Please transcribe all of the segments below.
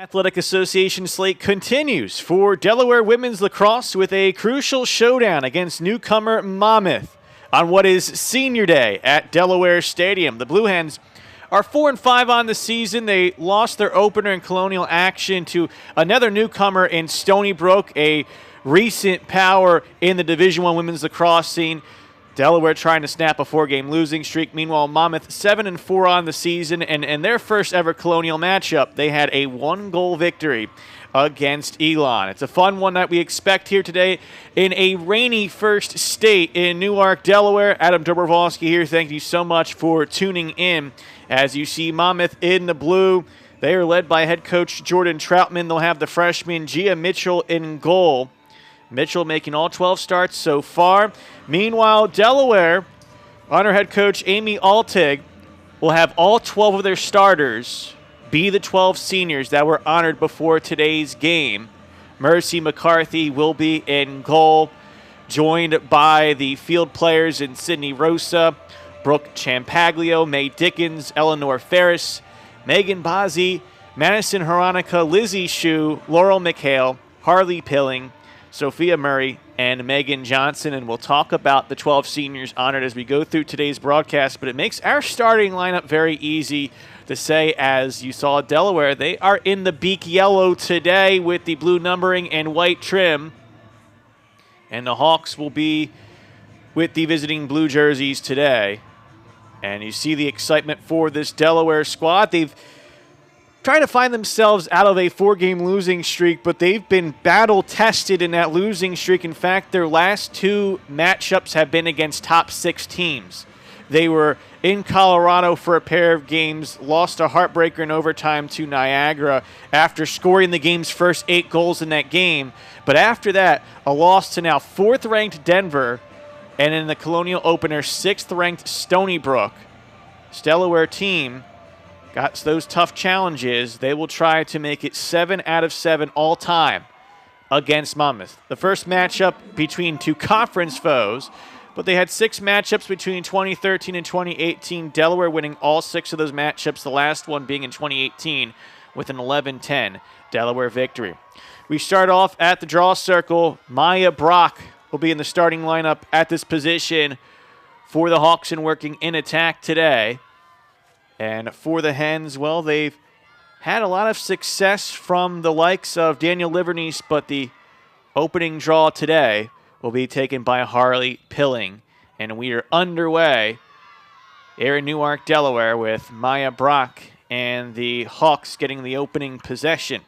Athletic Association slate continues for Delaware women's lacrosse with a crucial showdown against newcomer Monmouth on what is senior day at Delaware Stadium. The Blue Hens are 4-5 on the season. They lost their opener in Colonial action to another newcomer in Stony Brook, a recent power in the Division I women's lacrosse scene. Delaware trying to snap a 4-game losing streak. Meanwhile, Monmouth 7-4 on the season, and their first ever Colonial matchup, they had a 1-goal victory against Elon. It's a fun one that we expect here today in a rainy first state in Newark, Delaware. Adam Dobrovolsky here. Thank you so much for tuning in. As you see Monmouth in the blue, they are led by head coach Jordan Troutman. They'll have the freshman Gia Mitchell in goal. Mitchell making all 12 starts so far. Meanwhile, Delaware, under head coach Amy Altig, will have all 12 of their starters be the 12 seniors that were honored before today's game. Mercy McCarthy will be in goal, joined by the field players in Sydney Rosa, Brooke Champaglio, May Dickens, Eleanor Ferris, Megan Bazzi, Madison Horonica, Lizzie Shue, Laurel McHale, Harley Pilling, Sophia Murray, and Megan Johnson, and we'll talk about the 12 seniors honored as we go through today's broadcast, but it makes our starting lineup very easy to say. As you saw Delaware, they are in the beak yellow today with the blue numbering and white trim, and the Hawks will be with the visiting blue jerseys today. And you see the excitement for this Delaware squad. They've trying to find themselves out of a 4-game losing streak, but they've been battle-tested in that losing streak. In fact, their last 2 matchups have been against top 6 teams. They were in Colorado for a pair of games, lost a heartbreaker in overtime to Niagara after scoring the game's first 8 goals in that game. But after that, a loss to now 4th-ranked Denver, and in the Colonial opener, 6th-ranked Stony Brook. This Delaware team got those tough challenges. They will try to make it 7 out of 7 all time against Monmouth. The first matchup between 2 conference foes, but they had 6 matchups between 2013 and 2018. Delaware winning all 6 of those matchups, the last one being in 2018 with an 11-10 Delaware victory. We start off at the draw circle. Maya Brock will be in the starting lineup at this position for the Hawks and working in attack today. And for the Hens, well, they've had a lot of success from the likes of Daniel Livernice, but the opening draw today will be taken by Harley Pilling. And we are underway here in Newark, Delaware, with Maya Brock and the Hawks getting the opening possession.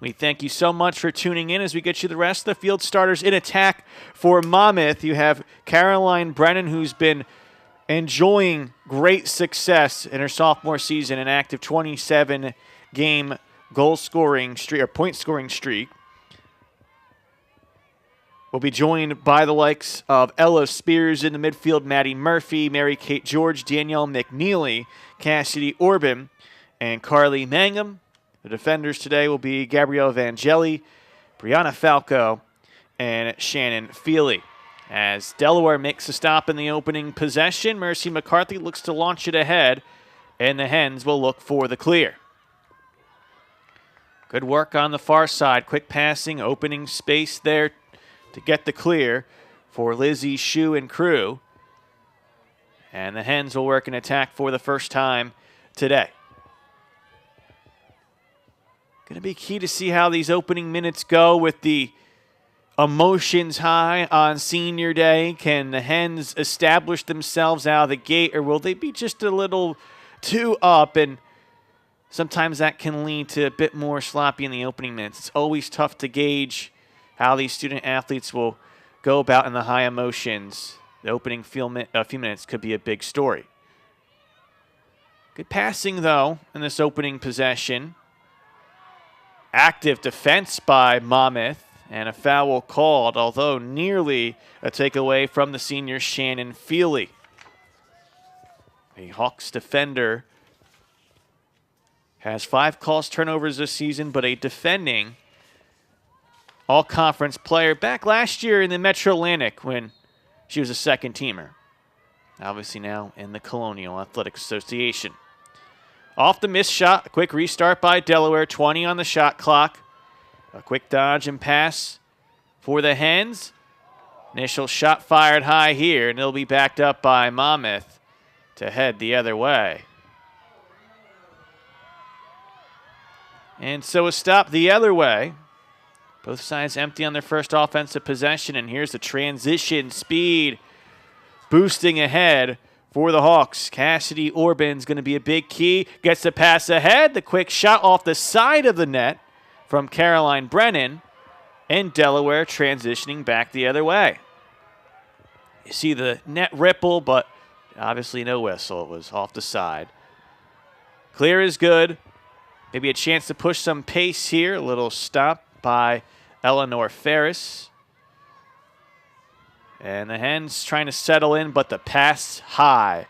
We thank you so much for tuning in as we get you the rest of the field starters in attack for Monmouth. You have Caroline Brennan, who's been enjoying great success in her sophomore season, an active 27-game goal-scoring streak or point-scoring streak. We'll be joined by the likes of Ella Spears in the midfield, Maddie Murphy, Mary Kate George, Danielle McNeely, Cassidy Orban, and Carly Mangum. The defenders today will be Gabrielle Vangeli, Brianna Falco, and Shannon Feely. As Delaware makes a stop in the opening possession, Mercy McCarthy looks to launch it ahead, and the Hens will look for the clear. Good work on the far side. Quick passing, opening space there to get the clear for Lizzie Shue and crew. And the Hens will work an attack for the first time today. Going to be key to see how these opening minutes go with the emotions high on senior day. Can the Hens establish themselves out of the gate, or will they be just a little too up? And sometimes that can lead to a bit more sloppy in the opening minutes. It's always tough to gauge how these student athletes will go about in the high emotions. The opening few minutes could be a big story. Good passing, though, in this opening possession. Active defense by Monmouth. And a foul called, although nearly a takeaway from the senior Shannon Feely. A Hawks defender has 5 calls turnovers this season, but a defending all-conference player back last year in the Metro Atlantic when she was a second-teamer. Obviously now in the Colonial Athletic Association. Off the missed shot, a quick restart by Delaware, 20 on the shot clock. A quick dodge and pass for the Hens. Initial shot fired high here, and it'll be backed up by Monmouth to head the other way. And so a stop the other way. Both sides empty on their first offensive possession, and here's the transition speed boosting ahead for the Hawks. Cassidy Orban's going to be a big key. Gets the pass ahead. The quick shot off the side of the net from Caroline Brennan, and Delaware transitioning back the other way. You see the net ripple, but obviously no whistle. It was off the side. Clear is good. Maybe a chance to push some pace here. A little stop by Eleanor Ferris. And the Hens trying to settle in, but the pass high.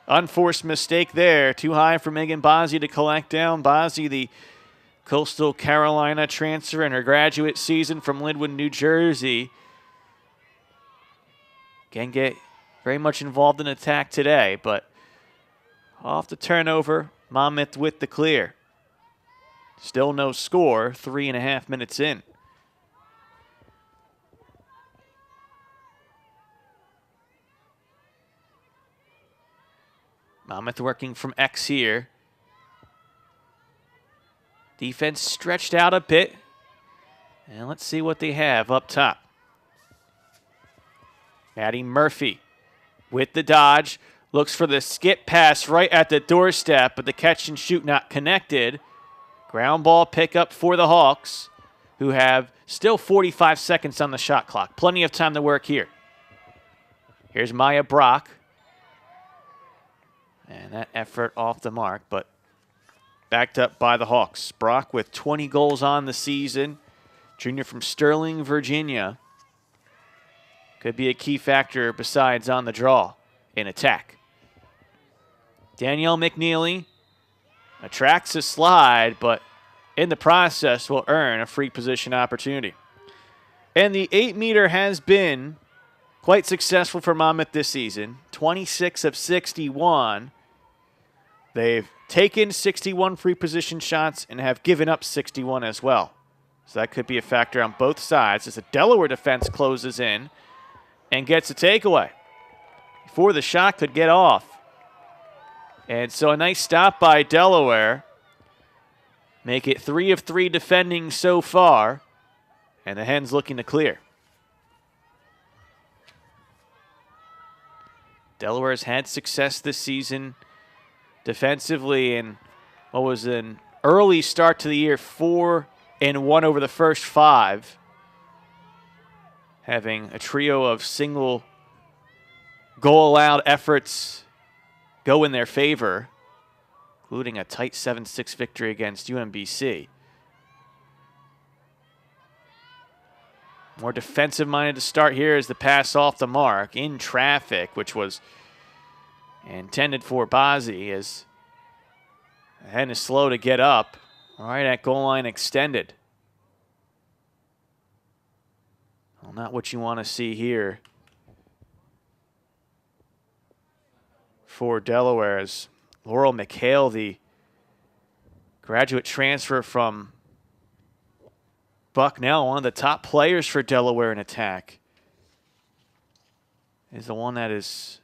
Unforced mistake there. Too high for Megan Bozzi to collect down. Bozzi, the Coastal Carolina transfer in her graduate season from Linwood, New Jersey. Can get very much involved in attack today, but off the turnover, Monmouth with the clear. Still no score, 3.5 minutes in. Monmouth working from X here. Defense stretched out a bit. And let's see what they have up top. Maddie Murphy with the dodge. Looks for the skip pass right at the doorstep, but the catch and shoot not connected. Ground ball pickup for the Hawks, who have still 45 seconds on the shot clock. Plenty of time to work here. Here's Maya Brock. And that effort off the mark, but backed up by the Hawks. Brock with 20 goals on the season. Junior from Sterling, Virginia. Could be a key factor besides on the draw in attack. Danielle McNeely attracts a slide, but in the process will earn a free position opportunity. And the 8-meter has been quite successful for Monmouth this season. 26 of 61. They've taken 61 free position shots and have given up 61 as well. So that could be a factor on both sides as the Delaware defense closes in and gets a takeaway before the shot could get off. And so a nice stop by Delaware. Make it 3 of 3 defending so far. And the Hens looking to clear. Delaware's had success this season defensively in what was an early start to the year, 4-1 over the first 5. Having a trio of single goal allowed efforts go in their favor, including a tight 7-6 victory against UMBC. More defensive-minded to start here as the pass off the mark in traffic, which was intended for Bozzi, as the Hen is slow to get up. Right at goal line extended. Well, not what you want to see here for Delaware, as Laurel McHale, the graduate transfer from Bucknell, one of the top players for Delaware in attack, is the one that is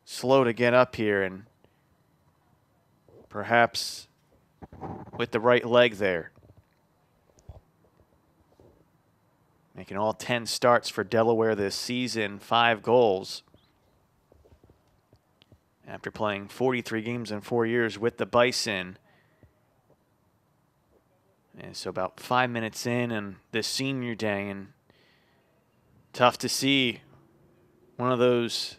slow to get up here, and perhaps with the right leg there. Making all 10 starts for Delaware this season, 5 goals. After playing 43 games in 4 years with the Bison. And so about 5 minutes in and this senior day, and tough to see one of those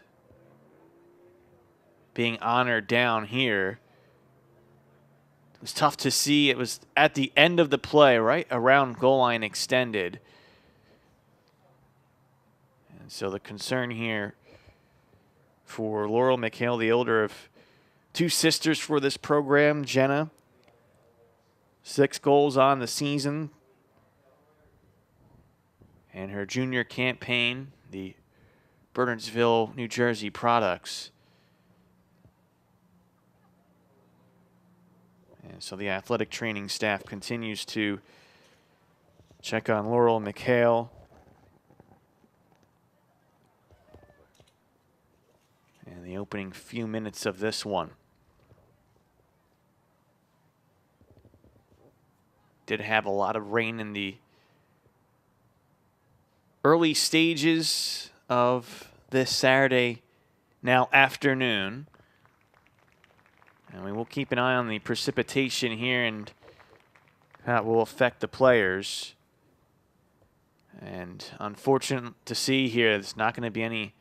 being honored down here. It was tough to see. It was at the end of the play, right around goal line extended. And so the concern here for Laurel McHale, the older of 2 sisters for this program, Jenna, 6 goals on the season. And her junior campaign, the Bernardsville, New Jersey products. And so the athletic training staff continues to check on Laurel McHale. And the opening few minutes of this one. Did have a lot of rain in the early stages of this Saturday now afternoon. And we will keep an eye on the precipitation here and how it will affect the players. And unfortunate to see here, there's not going to be any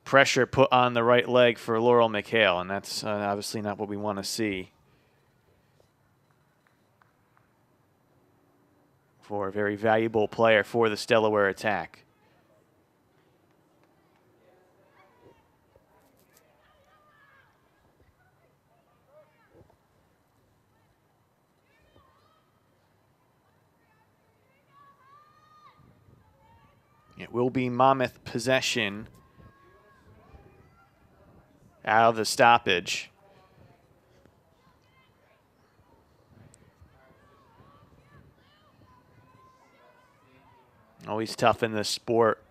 pressure put on the right leg for Laurel McHale, and that's obviously not what we want to see for a very valuable player for this Delaware attack. It will be Monmouth possession out of the stoppage. Always tough in this sport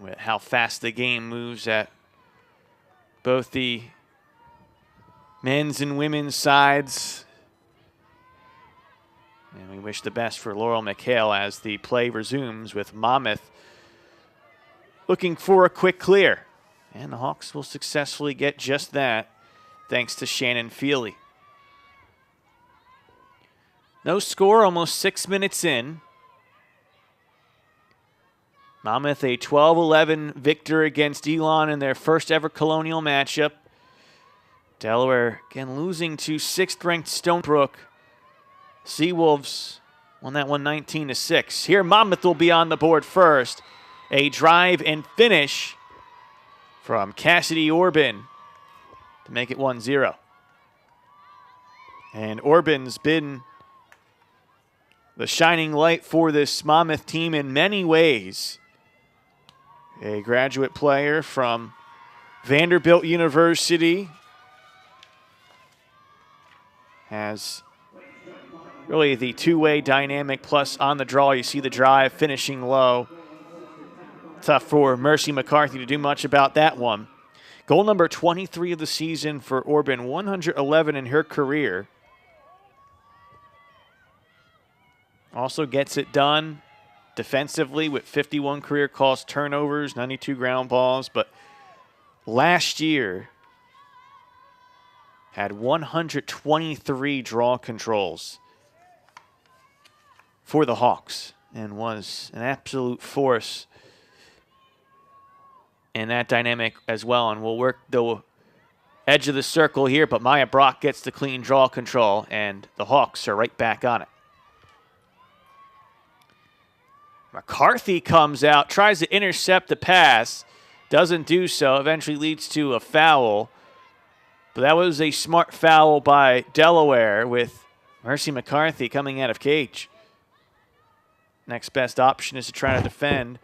with how fast the game moves at both the men's and women's sides. And we wish the best for Laurel McHale as the play resumes with Monmouth looking for a quick clear. And the Hawks will successfully get just that thanks to Shannon Feely. No score, almost 6 minutes in. Monmouth a 12-11 victor against Elon in their first ever Colonial matchup. Delaware again losing to 6th-ranked Stonebrook. Seawolves won that one 19-6. Here Monmouth will be on the board first. A drive and finish from Cassidy Orban to make it 1-0. And Orban's been the shining light for this Monmouth team in many ways. A graduate player from Vanderbilt University. Has really the two-way dynamic, plus on the draw you see the drive finishing low. Tough for Mercy McCarthy to do much about that one. Goal number 23 of the season for Orban, 111 in her career. Also gets it done defensively with 51 career calls, turnovers, 92 ground balls, but last year had 123 draw controls for the Hawks and was an absolute force in that dynamic as well. And we'll work the edge of the circle here, but Maya Brock gets the clean draw control, and the Hawks are right back on it. McCarthy comes out, tries to intercept the pass, doesn't do so, eventually leads to a foul. But that was a smart foul by Delaware with Mercy McCarthy coming out of cage. Next best option is to try to defend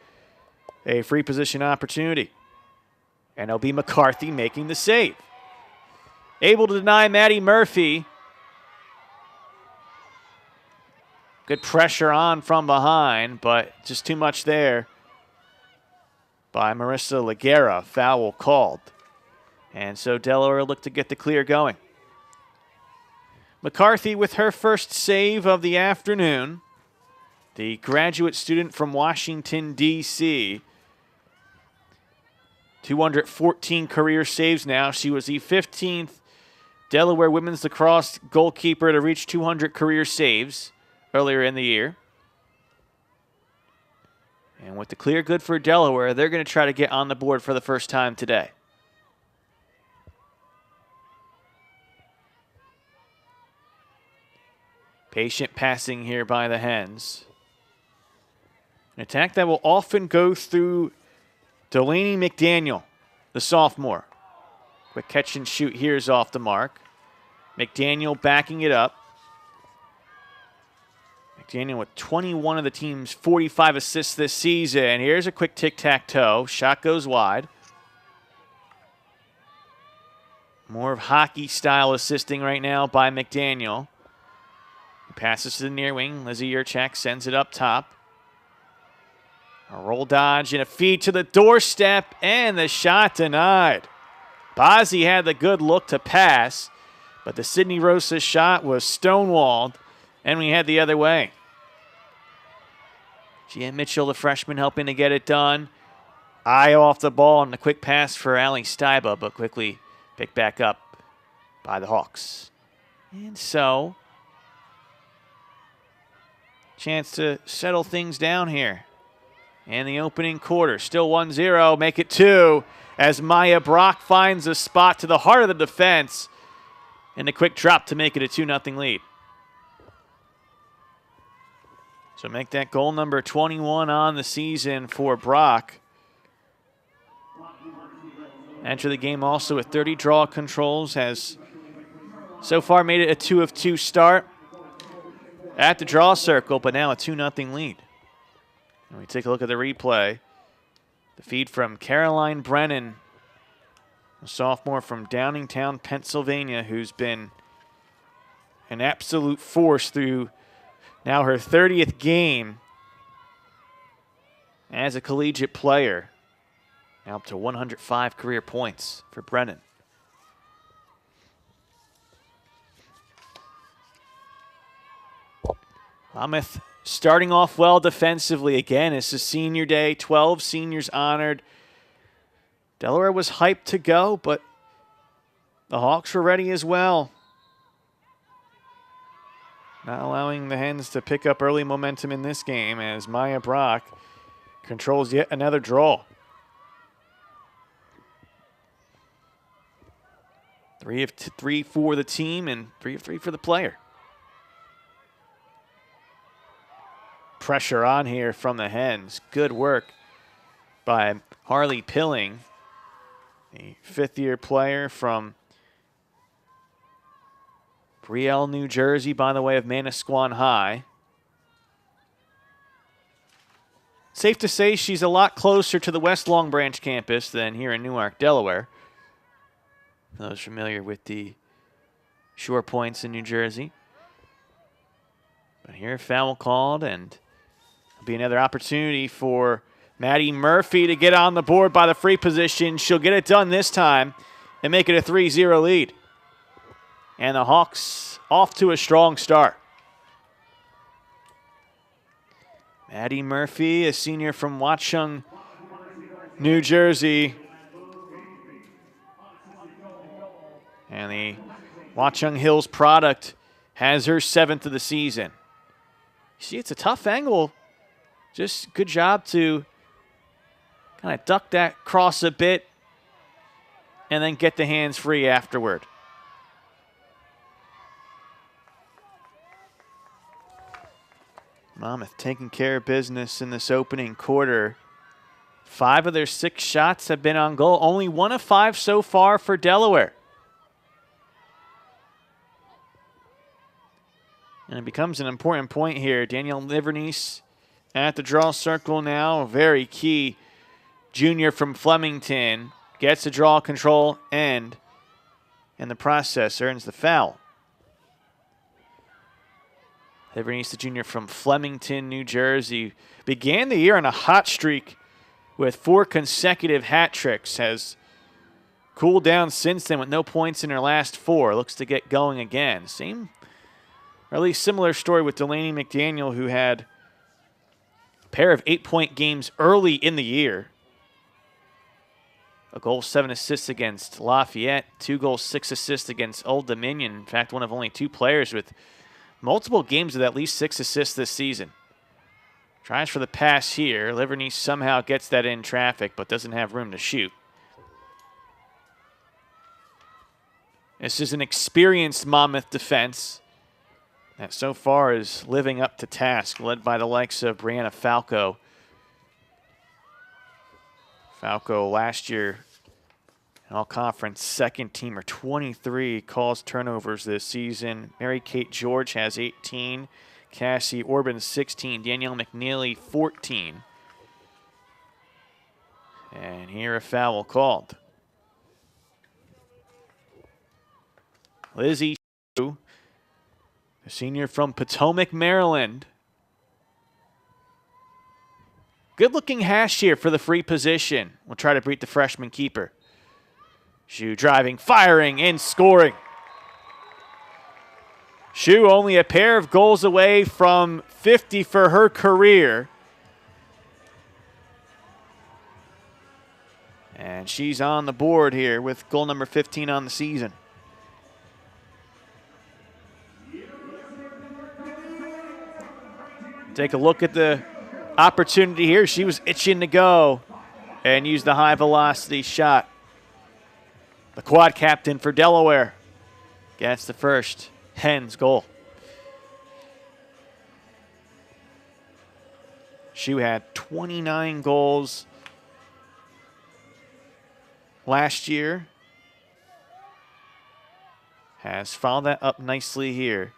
a free position opportunity. And it'll be McCarthy making the save. Able to deny Maddie Murphy. Good pressure on from behind, but just too much there by Marissa Laguerra. Foul called. And so Delaware looked to get the clear going. McCarthy with her first save of the afternoon. The graduate student from Washington, D.C. 214 career saves now. She was the 15th Delaware women's lacrosse goalkeeper to reach 200 career saves earlier in the year. And with the clear good for Delaware, they're going to try to get on the board for the first time today. Patient passing here by the Hens. An attack that will often go through Delaney McDaniel, the sophomore. Quick catch and shoot here is off the mark. McDaniel backing it up. McDaniel with 21 of the team's 45 assists this season. Here's a quick tic-tac-toe. Shot goes wide. More of hockey style assisting right now by McDaniel. He passes to the near wing. Lizzie Yurchak sends it up top. A roll dodge and a feed to the doorstep, and the shot denied. Bozzi had the good look to pass, but the Sydney Rosa shot was stonewalled, and we head the other way. Gia Mitchell, the freshman, helping to get it done. Eye off the ball and a quick pass for Allie Steiba, but quickly picked back up by the Hawks. And so, chance to settle things down here. And the opening quarter, still 1-0, make it 2, as Maya Brock finds a spot to the heart of the defense, and a quick drop to make it a 2-0 lead. So make that goal number 21 on the season for Brock. Enter the game also with 30 draw controls, has so far made it a 2 of 2 start at the draw circle, but now a 2-0 lead. And we take a look at the replay. The feed from Caroline Brennan, a sophomore from Downingtown, Pennsylvania, who's been an absolute force through now her 30th game as a collegiate player. Now up to 105 career points for Brennan. Monmouth starting off well defensively. Again, it's a senior day, 12 seniors honored. Delaware was hyped to go, but the Hawks were ready as well. Not allowing the Hens to pick up early momentum in this game as Maya Brock controls yet another draw. 3 of 3 for the team and 3 of 3 for the player. Pressure on here from the Hens. Good work by Harley Pilling, a fifth-year player from Brielle, New Jersey, by the way of Manasquan High. Safe to say she's a lot closer to the West Long Branch campus than here in Newark, Delaware. For those familiar with the Shore Points in New Jersey. But here, foul called, and there'll be another opportunity for Maddie Murphy to get on the board by the free position. She'll get it done this time and make it a 3-0 lead. And the Hawks off to a strong start. Maddie Murphy, a senior from Watchung, New Jersey. And the Watchung Hills product has her 7th of the season. See, it's a tough angle. Just good job to kind of duck that cross a bit and then get the hands free afterward. Monmouth taking care of business in this opening quarter. 5 of their 6 shots have been on goal. Only 1 of 5 so far for Delaware. And it becomes an important point here. Danielle Livernice at the draw circle now. Very key junior from Flemington. Gets the draw control and in the process earns the foul. Livernice, the junior from Flemington, New Jersey, began the year on a hot streak with 4 consecutive hat tricks. Has cooled down since then with no points in her last 4. Looks to get going again. Same, or at least similar story with Delaney McDaniel, who had a pair of 8-point games early in the year. A goal, 7 assists against Lafayette. 2 goals, 6 assists against Old Dominion. In fact, one of only 2 players with multiple games with at least 6 assists this season. Tries for the pass here. Livernice somehow gets that in traffic, but doesn't have room to shoot. This is an experienced Monmouth defense that so far is living up to task, led by the likes of Brianna Falco. Falco last year, an all-conference second teamer, 23 calls turnovers this season. Mary Kate George has 18. Cassie Orban, 16. Danielle McNeely, 14. And here a foul called. Lizzie Shue, a senior from Potomac, Maryland. Good-looking hash here for the free position. We'll try to beat the freshman keeper. Shue driving, firing, and scoring. Shue only a pair of goals away from 50 for her career. And she's on the board here with goal number 15 on the season. Take a look at the opportunity here. She was itching to go and use the high velocity shot. The quad captain for Delaware gets the first Hens goal. Shue had 29 goals last year. Has followed that up nicely here.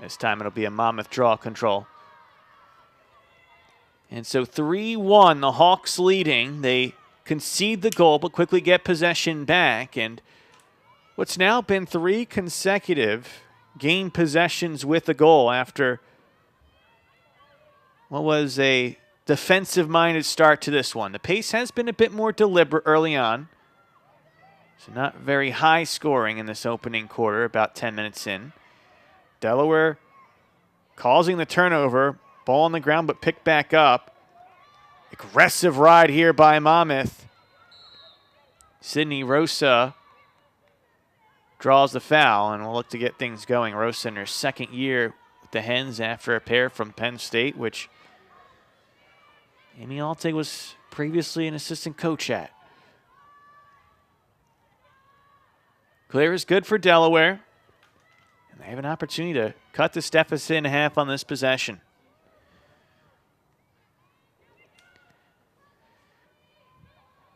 This time it'll be a Monmouth draw control. And so 3-1, the Hawks leading. They concede the goal but quickly get possession back. And what's now been 3 consecutive game possessions with a goal after what was a defensive-minded start to this one. The pace has been a bit more deliberate early on. So not very high scoring in this opening quarter, about 10 minutes in. Delaware causing the turnover. Ball on the ground, but picked back up. Aggressive ride here by Monmouth. Sydney Rosa draws the foul, and we'll look to get things going. Rosa in her second year with the Hens after a pair from Penn State, which Amy Alte was previously an assistant coach at. Clear is good for Delaware. And they have an opportunity to cut this deficit in half on this possession.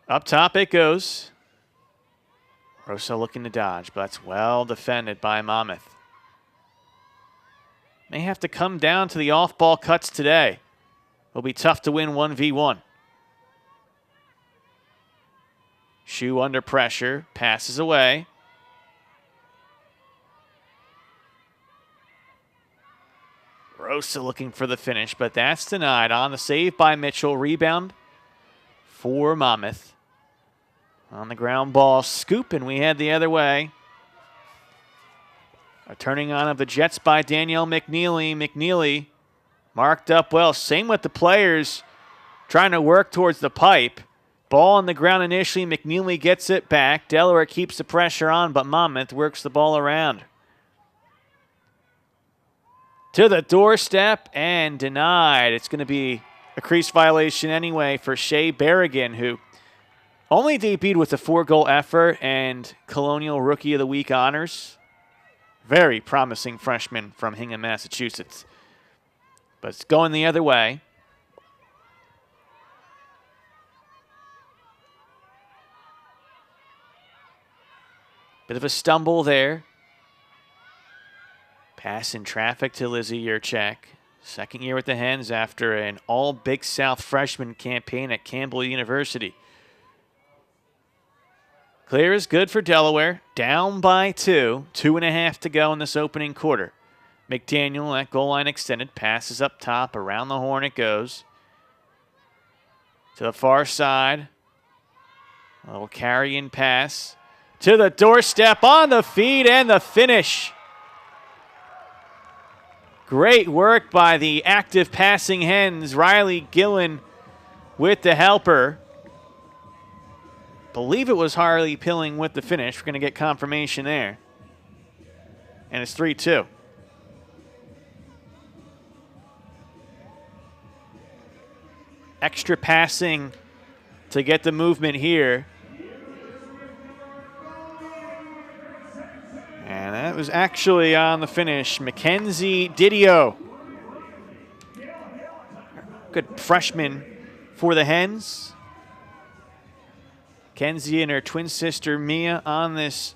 Up top it goes. Rosa looking to dodge, but that's well defended by Monmouth. May have to come down to the off-ball cuts today. It'll be tough to win 1v1. Shue under pressure, passes away. Rosa looking for the finish, but that's denied on the save by Mitchell. Rebound for Monmouth. On the ground ball, scoop, and we head the other way. A turning on of the Jets by Danielle McNeely. McNeely marked up well. Same with the players trying to work towards the pipe. Ball on the ground initially. McNeely gets it back. Delaware keeps the pressure on, but Monmouth works the ball around. To the doorstep and denied. It's going to be a crease violation anyway for Shea Berrigan, who only debuted with a 4-goal effort and Colonial Rookie of the Week honors. Very promising freshman from Hingham, Massachusetts. But it's going the other way. Bit of a stumble there. Pass in traffic to Lizzie Yurchak. Second year with the Hens after an all-Big South freshman campaign at Campbell University. Clear is good for Delaware. Down by 2. 2.5 to go in this opening quarter. McDaniel at goal line extended. Passes up top. Around the horn it goes. To the far side. A little carry-in pass. To the doorstep on the feed and the finish. Great work by the active passing Hens. Riley Gillen with the helper. Believe it was Harley Pilling with the finish. We're going to get confirmation there. And it's 3-2. Extra passing to get the movement here. And that was actually on the finish. Mackenzie Didio. Good freshman for the Hens. Mackenzie and her twin sister Mia on this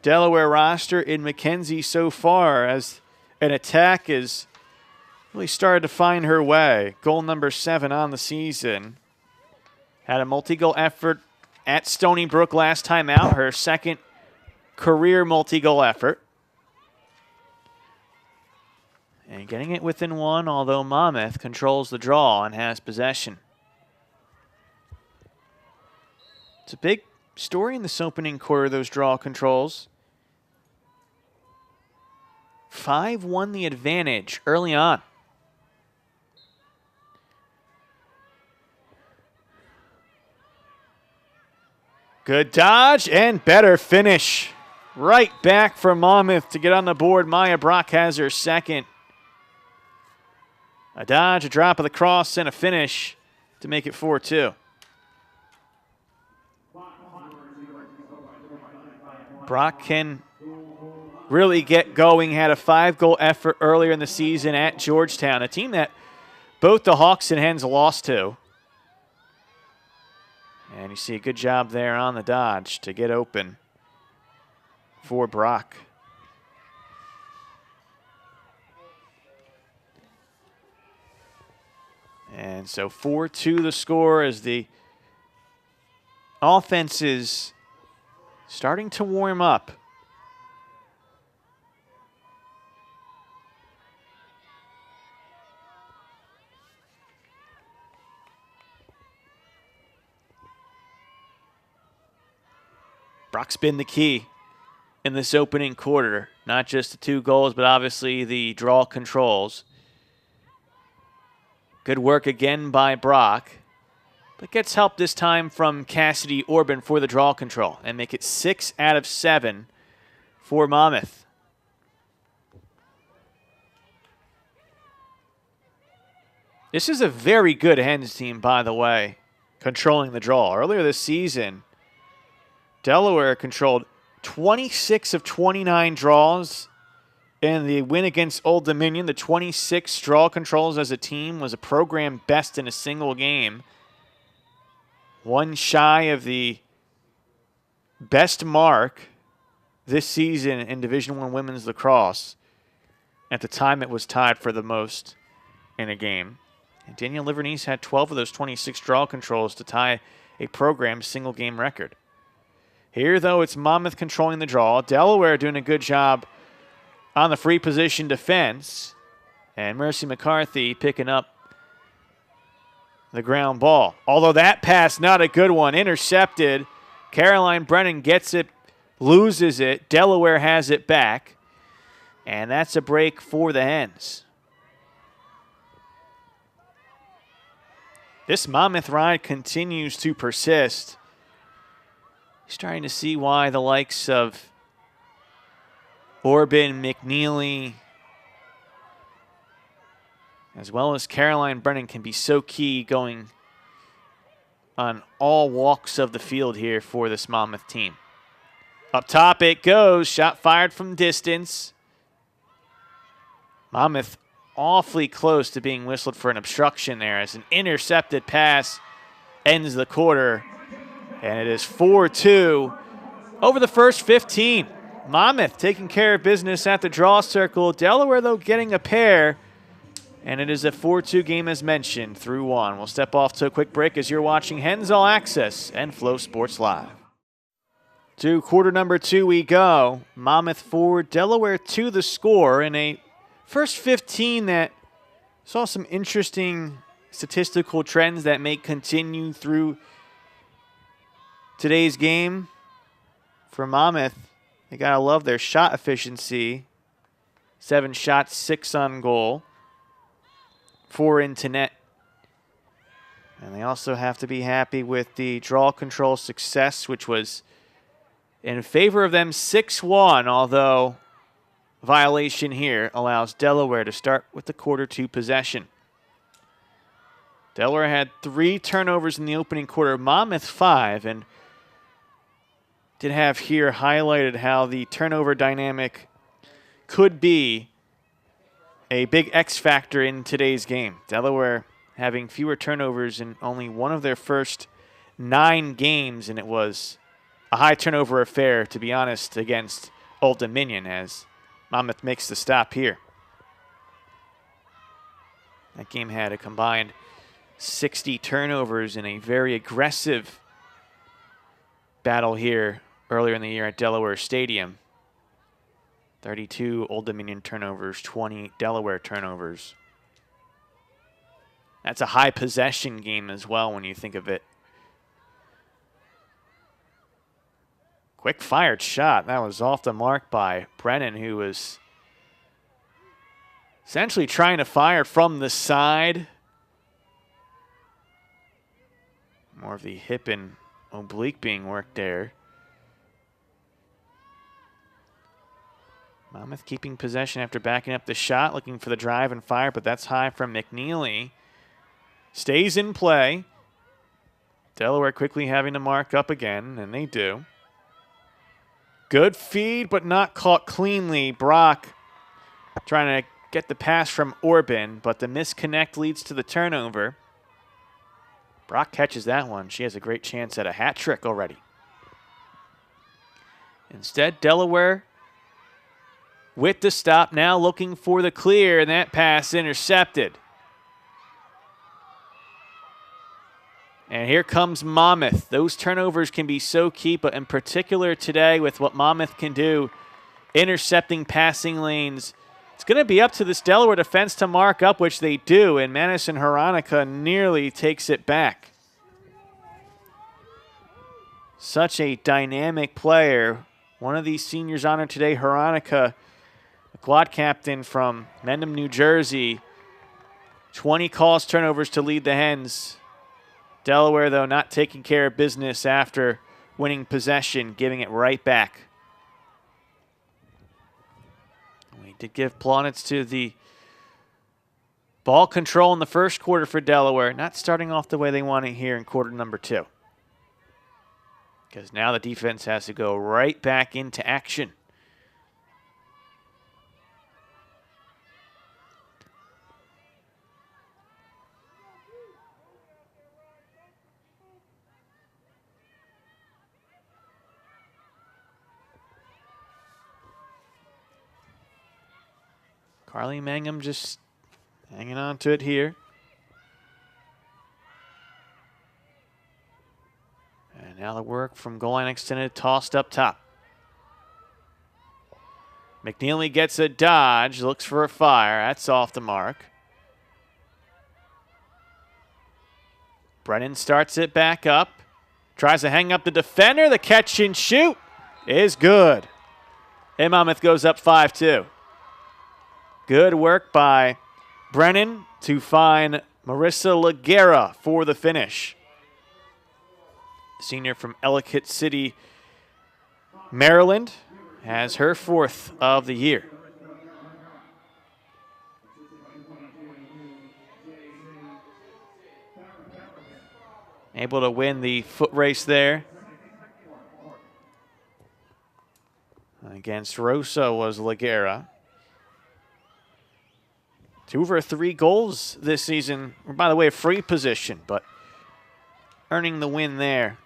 Delaware roster. In Mackenzie so far as and attack is really started to find her way. Goal number 7 on the season. Had a multi-goal effort at Stony Brook last time out, her second career multi-goal effort. And getting it within 1, although Monmouth controls the draw and has possession. It's a big story in this opening quarter, those draw controls. 5-1 the advantage early on. Good dodge and better finish. Right back for Monmouth to get on the board. Maya Brock has her second. A dodge, a drop of the cross, and a finish to make it 4-2. Brock can really get going. Had a 5-goal effort earlier in the season at Georgetown, a team that both the Hawks and Hens lost to. And you see a good job there on the dodge to get open for Brock. And so 4-2 the score as the offense is starting to warm up. Brock's been the key in this opening quarter. Not just the 2 goals, but obviously the draw controls. Good work again by Brock, but gets help this time from Cassidy Orban for the draw control and make it 6 out of 7 for Monmouth. This is a very good Hens team, by the way, controlling the draw. Earlier this season, Delaware controlled 26 of 29 draws in the win against Old Dominion. The 26 draw controls as a team was a program best in a single game. One shy of the best mark this season in Division I women's lacrosse. At the time, it was tied for the most in a game. And Danielle Livernice had 12 of those 26 draw controls to tie a program single game record. Here, though, it's Monmouth controlling the draw. Delaware doing a good job on the free position defense. And Mercy McCarthy picking up the ground ball. Although that pass, not a good one. Intercepted. Caroline Brennan gets it, loses it. Delaware has it back. And that's a break for the Hens. This Monmouth ride continues to persist. Starting to see why the likes of Orban, McNeely, as well as Caroline Brennan can be so key going on all walks of the field here for this Monmouth team. Up top it goes. Shot fired from distance. Monmouth awfully close to being whistled for an obstruction there as an intercepted pass ends the quarter. And it is 4-2 over the first 15. Monmouth taking care of business at the draw circle. Delaware, though, getting a pair. And it is a 4-2 game as mentioned through 1. We'll step off to a quick break as you're watching Hens All Access and Flow Sports Live. To quarter number 2 we go. Monmouth 4, Delaware 2 the score in a first 15 that saw some interesting statistical trends that may continue through today's game. For Monmouth, they gotta love their shot efficiency. 7 shots, 6 on goal, 4 into net. And they also have to be happy with the draw control success, which was in favor of them 6-1, although violation here allows Delaware to start with the quarter 2 possession. Delaware had 3 turnovers in the opening quarter, Monmouth 5, and did have here highlighted how the turnover dynamic could be a big X factor in today's game. Delaware having fewer turnovers in only one of their first 9 games, and it was a high turnover affair, to be honest, against Old Dominion as Monmouth makes the stop here. That game had a combined 60 turnovers in a very aggressive battle here earlier in the year at Delaware Stadium. 32 Old Dominion turnovers, 20 Delaware turnovers. That's a high possession game as well when you think of it. Quick fired shot. That was off the mark by Brennan, who was essentially trying to fire from the side. More of the hip and oblique being worked there. Monmouth keeping possession after backing up the shot, looking for the drive and fire, but that's high from McNeely. Stays in play. Delaware quickly having to mark up again, and they do. Good feed, but not caught cleanly. Brock trying to get the pass from Orban, but the misconnect leads to the turnover. Brock catches that one. She has a great chance at a hat trick already. Instead, Delaware with the stop, now looking for the clear, and that pass intercepted. And here comes Monmouth. Those turnovers can be so key, but in particular today with what Monmouth can do, intercepting passing lanes, it's going to be up to this Delaware defense to mark up, which they do, and Madison Hronika nearly takes it back. Such a dynamic player. One of these seniors honored today, Hronika, a quad captain from Mendham, New Jersey. 20 calls, turnovers to lead the Hens. Delaware, though, not taking care of business after winning possession, giving it right back. We did give plaudits to the ball control in the first quarter for Delaware, not starting off the way they want it here in quarter number 2. Because now the defense has to go right back into action. Carly Mangum just hanging on to it here. And now the work from goal line extended, tossed up top. McNeely gets a dodge, looks for a fire. That's off the mark. Brennan starts it back up. Tries to hang up the defender. The catch and shoot is good. And Monmouth goes up 5-2. Good work by Brennan to find Marissa Laguerra for the finish. Senior from Ellicott City, Maryland, has her 4th of the year. Able to win the foot race there. Against Rosa was Laguerra. 2 of her 3 goals this season were, by the way, a free position, but earning the win there.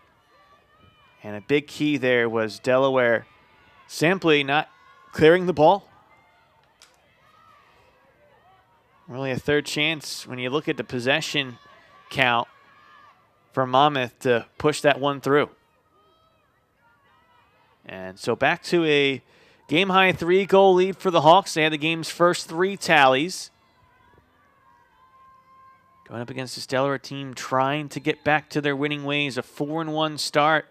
And a big key there was Delaware simply not clearing the ball. Really a third chance when you look at the possession count for Monmouth to push that one through. And so back to a game-high 3-goal lead for the Hawks. They had the game's first 3 tallies. Going up against this Delaware team trying to get back to their winning ways, a 4-1 start.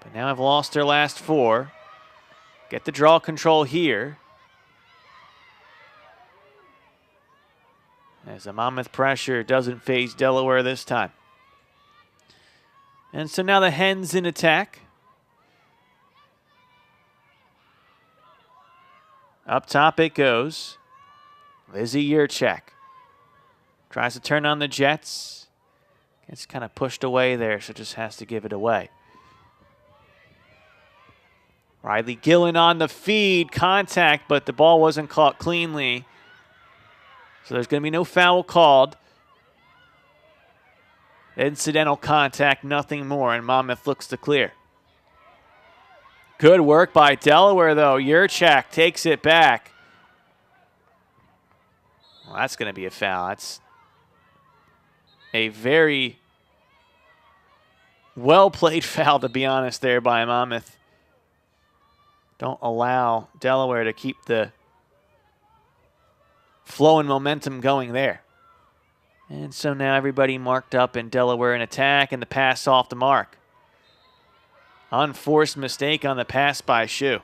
But now have lost their last 4. Get the draw control here. As the Monmouth pressure doesn't phase Delaware this time. And so now the Hens in attack. Up top it goes. Lizzie Yurchak tries to turn on the Jets. Gets kind of pushed away there, so just has to give it away. Riley Gillen on the feed, contact, but the ball wasn't caught cleanly. So there's going to be no foul called. Incidental contact, nothing more, and Monmouth looks to clear. Good work by Delaware, though. Yurchak takes it back. Well, that's going to be a foul. That's a very well-played foul, to be honest, there by Monmouth. Don't allow Delaware to keep the flow and momentum going there. And so now everybody marked up in Delaware in attack, and the pass off the mark. Unforced mistake on the pass by Shu.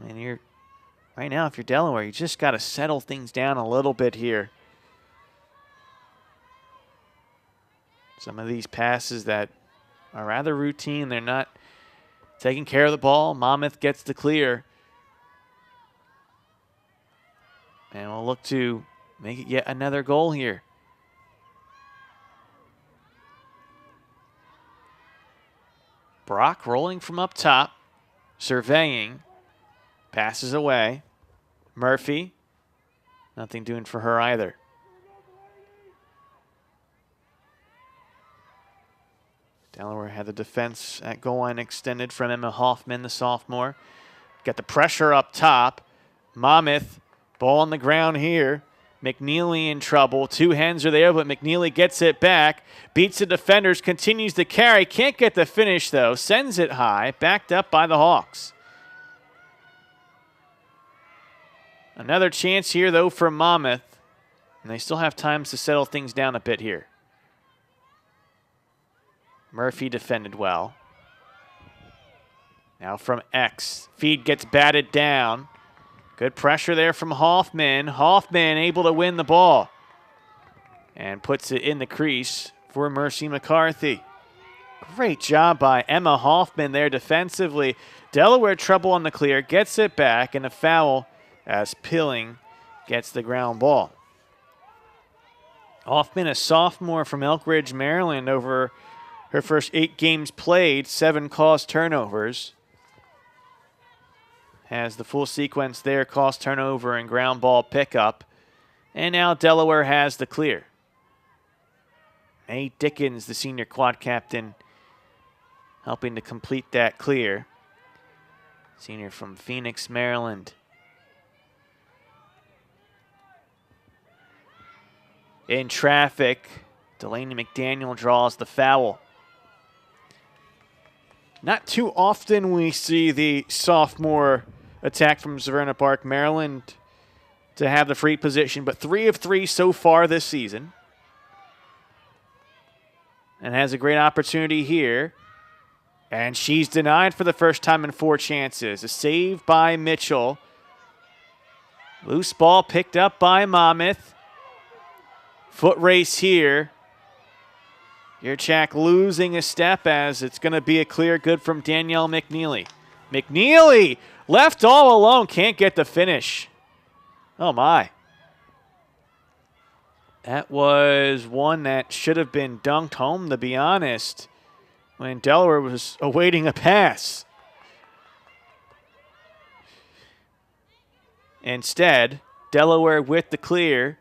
And you're right now, if you're Delaware, you just got to settle things down a little bit here. Some of these passes that are rather routine, they're not taking care of the ball. Monmouth gets the clear. And we'll look to make it yet another goal here. Brock rolling from up top, surveying, passes away. Murphy, nothing doing for her either. Delaware had the defense at goal line extended from Emma Hoffman, the sophomore. Got the pressure up top. Monmouth, ball on the ground here. McNeely in trouble. Two hands are there, but McNeely gets it back. Beats the defenders, continues to carry. Can't get the finish, though. Sends it high, backed up by the Hawks. Another chance here, though, for Monmouth. And they still have time to settle things down a bit here. Murphy defended well. Now from X. Feed gets batted down. Good pressure there from Hoffman. Hoffman able to win the ball. And puts it in the crease for Mercy McCarthy. Great job by Emma Hoffman there defensively. Delaware trouble on the clear. Gets it back, and a foul as Pilling gets the ground ball. Hoffman, a sophomore from Elk Ridge, Maryland, over her first 8 games played, 7 caused turnovers. Has the full sequence there, caused turnover and ground ball pickup. And now Delaware has the clear. May Dickens, the senior quad captain, helping to complete that clear. Senior from Phoenix, Maryland. In traffic, Delaney McDaniel draws the foul. Not too often we see the sophomore attack from Severna Park, Maryland, to have the free position, but 3 of 3 so far this season. And has a great opportunity here. And she's denied for the first time in 4 chances. A save by Mitchell. Loose ball picked up by Monmouth. Foot race here. Yurchak losing a step as it's going to be a clear good from Danielle McNeely. McNeely left all alone, can't get the finish. Oh my. That was one that should have been dunked home, to be honest, when Delaware was awaiting a pass. Instead, Delaware with the clear.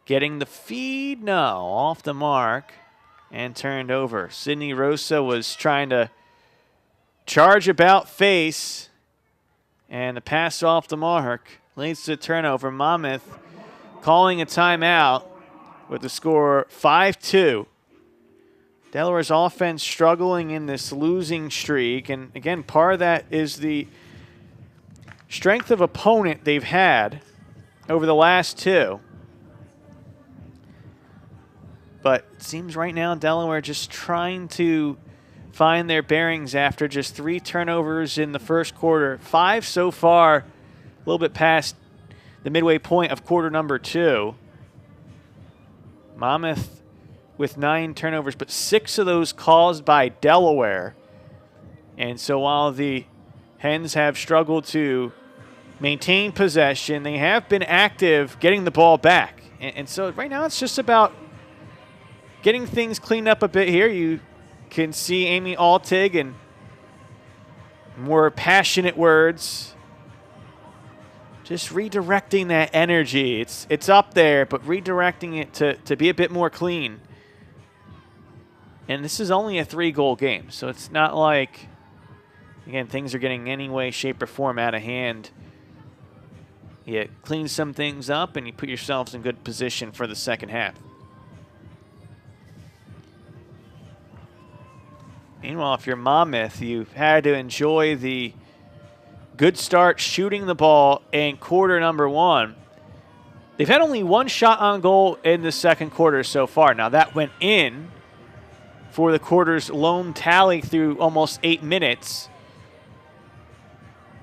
Getting the feed, no, off the mark and turned over. Sydney Rosa was trying to charge about face, and the pass off the mark leads to a turnover. Monmouth calling a timeout with the score 5-2. Delaware's offense struggling in this losing streak, and again, part of that is the strength of opponent they've had over the last 2. But it seems right now Delaware just trying to find their bearings after just 3 turnovers in the first quarter. 5 so far, a little bit past the midway point of quarter number 2. Monmouth with 9 turnovers, but 6 of those caused by Delaware. And so while the Hens have struggled to maintain possession, they have been active getting the ball back. And so right now it's just about getting things cleaned up a bit here. You can see Amy Altig and more passionate words. Just redirecting that energy. It's up there, but redirecting it to be a bit more clean. And this is only a 3-goal game, so it's not like, again, things are getting any way, shape, or form out of hand you clean some things up and you put yourselves in good position for the second half. Meanwhile, if you're Monmouth, you've had to enjoy the good start shooting the ball in quarter number one. They've had only one shot on goal in the second quarter so far. Now, that went in for the quarter's lone tally through almost 8 minutes.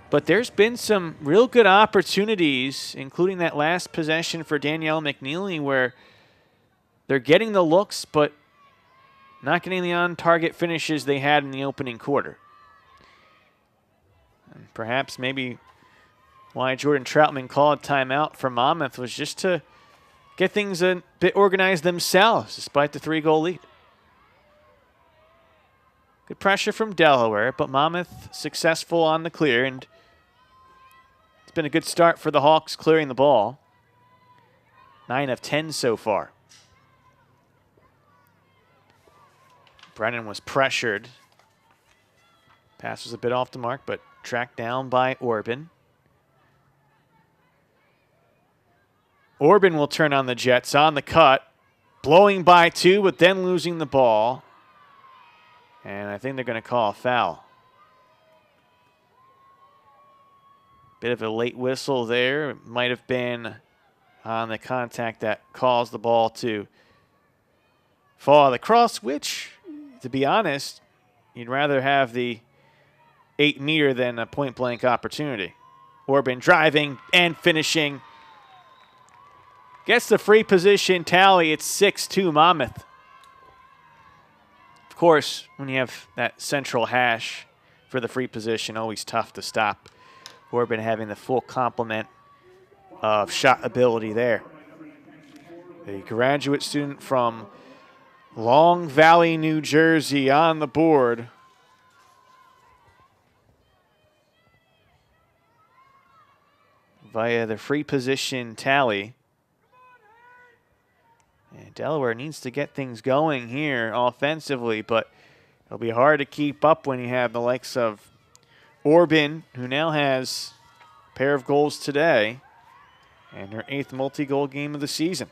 But there's been some real good opportunities, including that last possession for Danielle McNeely, where they're getting the looks, but not getting the on-target finishes they had in the opening quarter. And perhaps maybe why Jordan Troutman called timeout for Monmouth was just to get things a bit organized themselves, despite the 3-goal lead. Good pressure from Delaware, but Monmouth successful on the clear, and it's been a good start for the Hawks clearing the ball. 9 of 10 so far. Brennan was pressured. Pass was a bit off the mark, but tracked down by Orban. Orban will turn on the Jets on the cut, blowing by 2, but then losing the ball. And I think they're going to call a foul. Bit of a late whistle there. It might have been on the contact that caused the ball to fall on the cross, which, to be honest, you'd rather have the 8-meter than a point-blank opportunity. Orban driving and finishing. Gets the free position tally. It's 6-2 Monmouth. Of course, when you have that central hash for the free position, always tough to stop. Orban having the full complement of shot ability there. A graduate student from Long Valley, New Jersey on the board. Via the free position tally. And Delaware needs to get things going here offensively, but it'll be hard to keep up when you have the likes of Orban, who now has a pair of goals today, and her 8th multi-goal game of the season.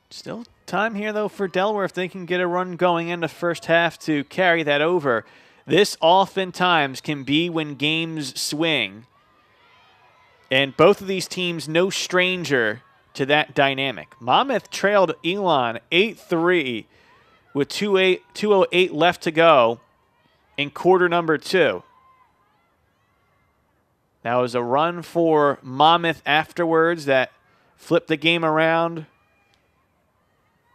Still time here, though, for Delaware if they can get a run going in the first half to carry that over. This oftentimes can be when games swing. And both of these teams no stranger to that dynamic. Monmouth trailed Elon 8-3 with 2:08 left to go in quarter number 2. That was a run for Monmouth afterwards that flipped the game around.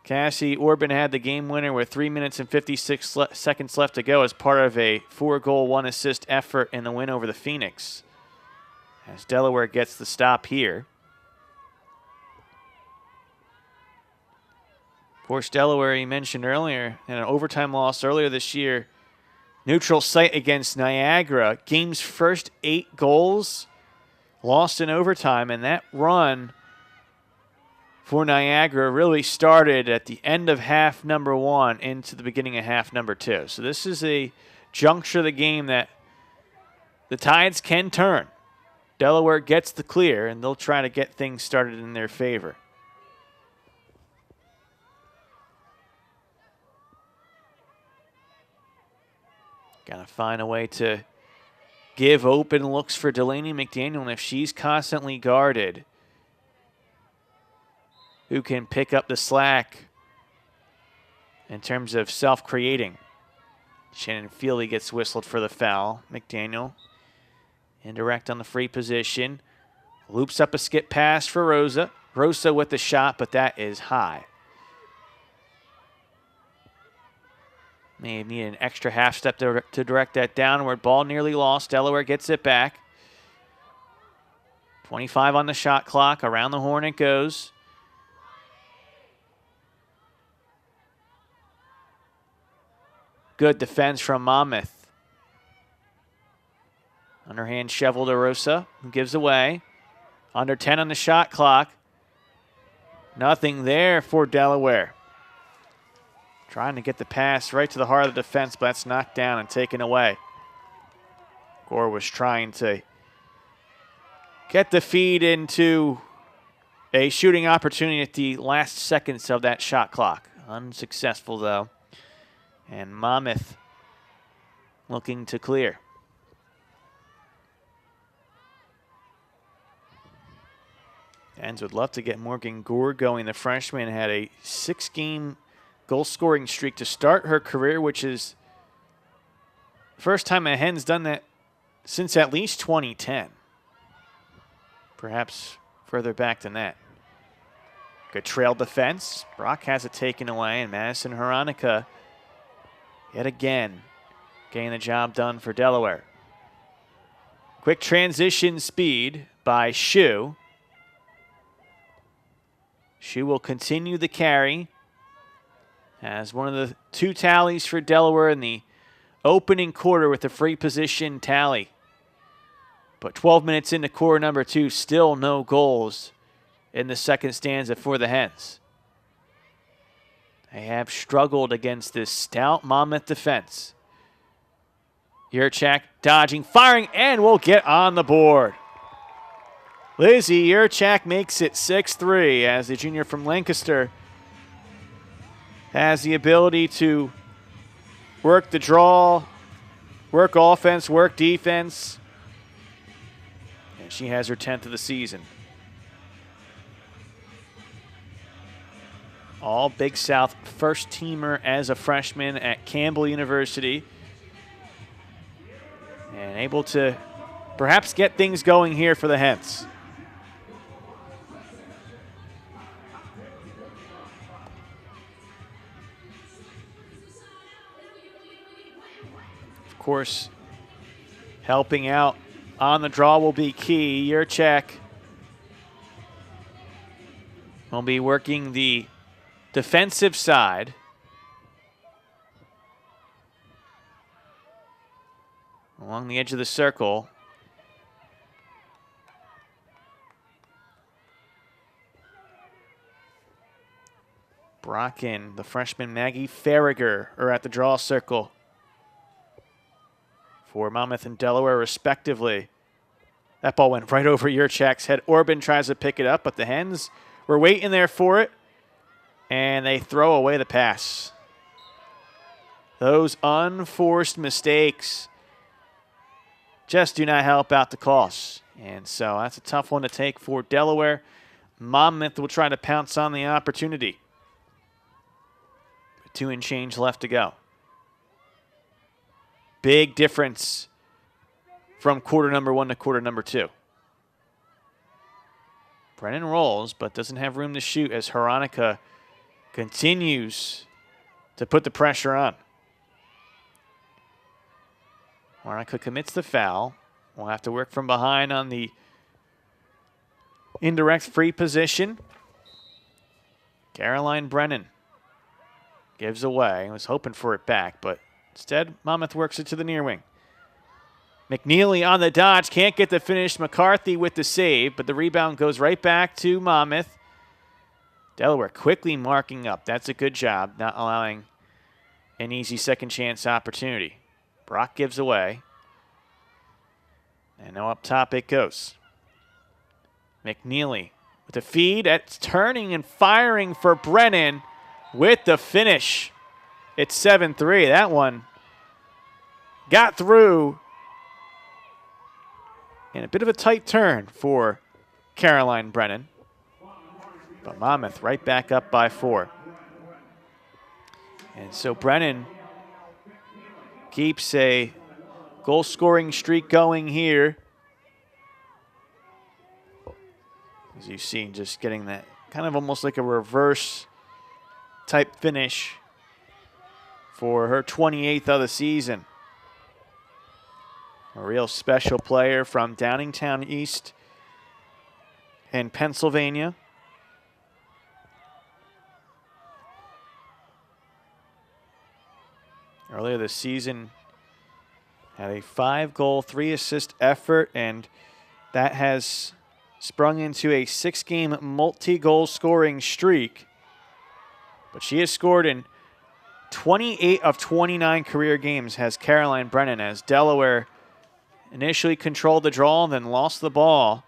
Cassie Orban had the game winner with 3 minutes and 56 seconds left to go as part of a 4-goal, 1-assist effort in the win over the Phoenix. As Delaware gets the stop here. Of course, Delaware, you mentioned earlier, in an overtime loss earlier this year, neutral site against Niagara. Game's first 8 goals lost in overtime, and that run for Niagara really started at the end of half number 1 into the beginning of half number 2. So this is a juncture of the game that the tides can turn. Delaware gets the clear, and they'll try to get things started in their favor. Got to find a way to give open looks for Delaney McDaniel, and if she's constantly guarded, who can pick up the slack in terms of self-creating. Shannon Feely gets whistled for the foul. McDaniel indirect on the free position. Loops up a skip pass for Rosa. Rosa with the shot, but that is high. May need an extra half step to direct that downward. Ball nearly lost. Delaware gets it back. 25 on the shot clock. Around the horn it goes. Good defense from Monmouth. Underhand shovel to Rosa, who gives away. Under 10 on the shot clock. Nothing there for Delaware. Trying to get the pass right to the heart of the defense, but that's knocked down and taken away. Gore was trying to get the feed into a shooting opportunity at the last seconds of that shot clock. Unsuccessful, though. And Monmouth looking to clear. Hens would love to get Morgan Gore going. The freshman had a 6-game goal-scoring streak to start her career, which is the first time a Hen's done that since at least 2010. Perhaps further back than that. Good trail defense. Brock has it taken away, and Madison Hronika yet again getting the job done for Delaware. Quick transition speed by Shu. Shu will continue the carry as one of the 2 tallies for Delaware in the opening quarter with the free position tally. But 12 minutes into quarter number 2, still no goals in the second stanza for the Hens. They have struggled against this stout Monmouth defense. Yurchak dodging, firing, and will get on the board. Lizzie Yurchak makes it 6-3 as the junior from Lancaster has the ability to work the draw, work offense, work defense. And she has her 10th of the season. All Big South first teamer as a freshman at Campbell University. And able to perhaps get things going here for the Hens. Of course, helping out on the draw will be key. Yurchak will be working the defensive side. Along the edge of the circle. Brock and the freshman Maggie Farragher are at the draw circle for Monmouth and Delaware, respectively. That ball went right over Yurchak's head. Orban tries to pick it up, but the Hens were waiting there for it, and they throw away the pass. Those unforced mistakes just do not help out the cause. And so that's a tough one to take for Delaware. Monmouth will try to pounce on the opportunity. 2 and change left to go. Big difference from quarter number 1 to quarter number 2. Brennan rolls, but doesn't have room to shoot as Hronika continues to put the pressure on. Hronika commits the foul. We'll have to work from behind on the indirect free position. Caroline Brennan gives away. I was hoping for it back, but instead, Monmouth works it to the near wing. McNeely on the dodge, can't get the finish. McCarthy with the save, but the rebound goes right back to Monmouth. Delaware quickly marking up. That's a good job, not allowing an easy second chance opportunity. Brock gives away. And now up top it goes. McNeely with the feed. It's turning and firing for Brennan with the finish. It's 7-3. That one got through in a bit of a tight turn for Caroline Brennan. But Monmouth right back up by 4. And so Brennan keeps a goal-scoring streak going here. As you've seen, just getting that kind of almost like a reverse type finish for her 28th of the season. A real special player from Downingtown East in Pennsylvania. Earlier this season, had a 5-goal, 3-assist effort, and that has sprung into a 6-game multi-goal scoring streak. But she has scored in 28 of 29 career games, has Caroline Brennan, as Delaware initially controlled the draw, then lost the ball.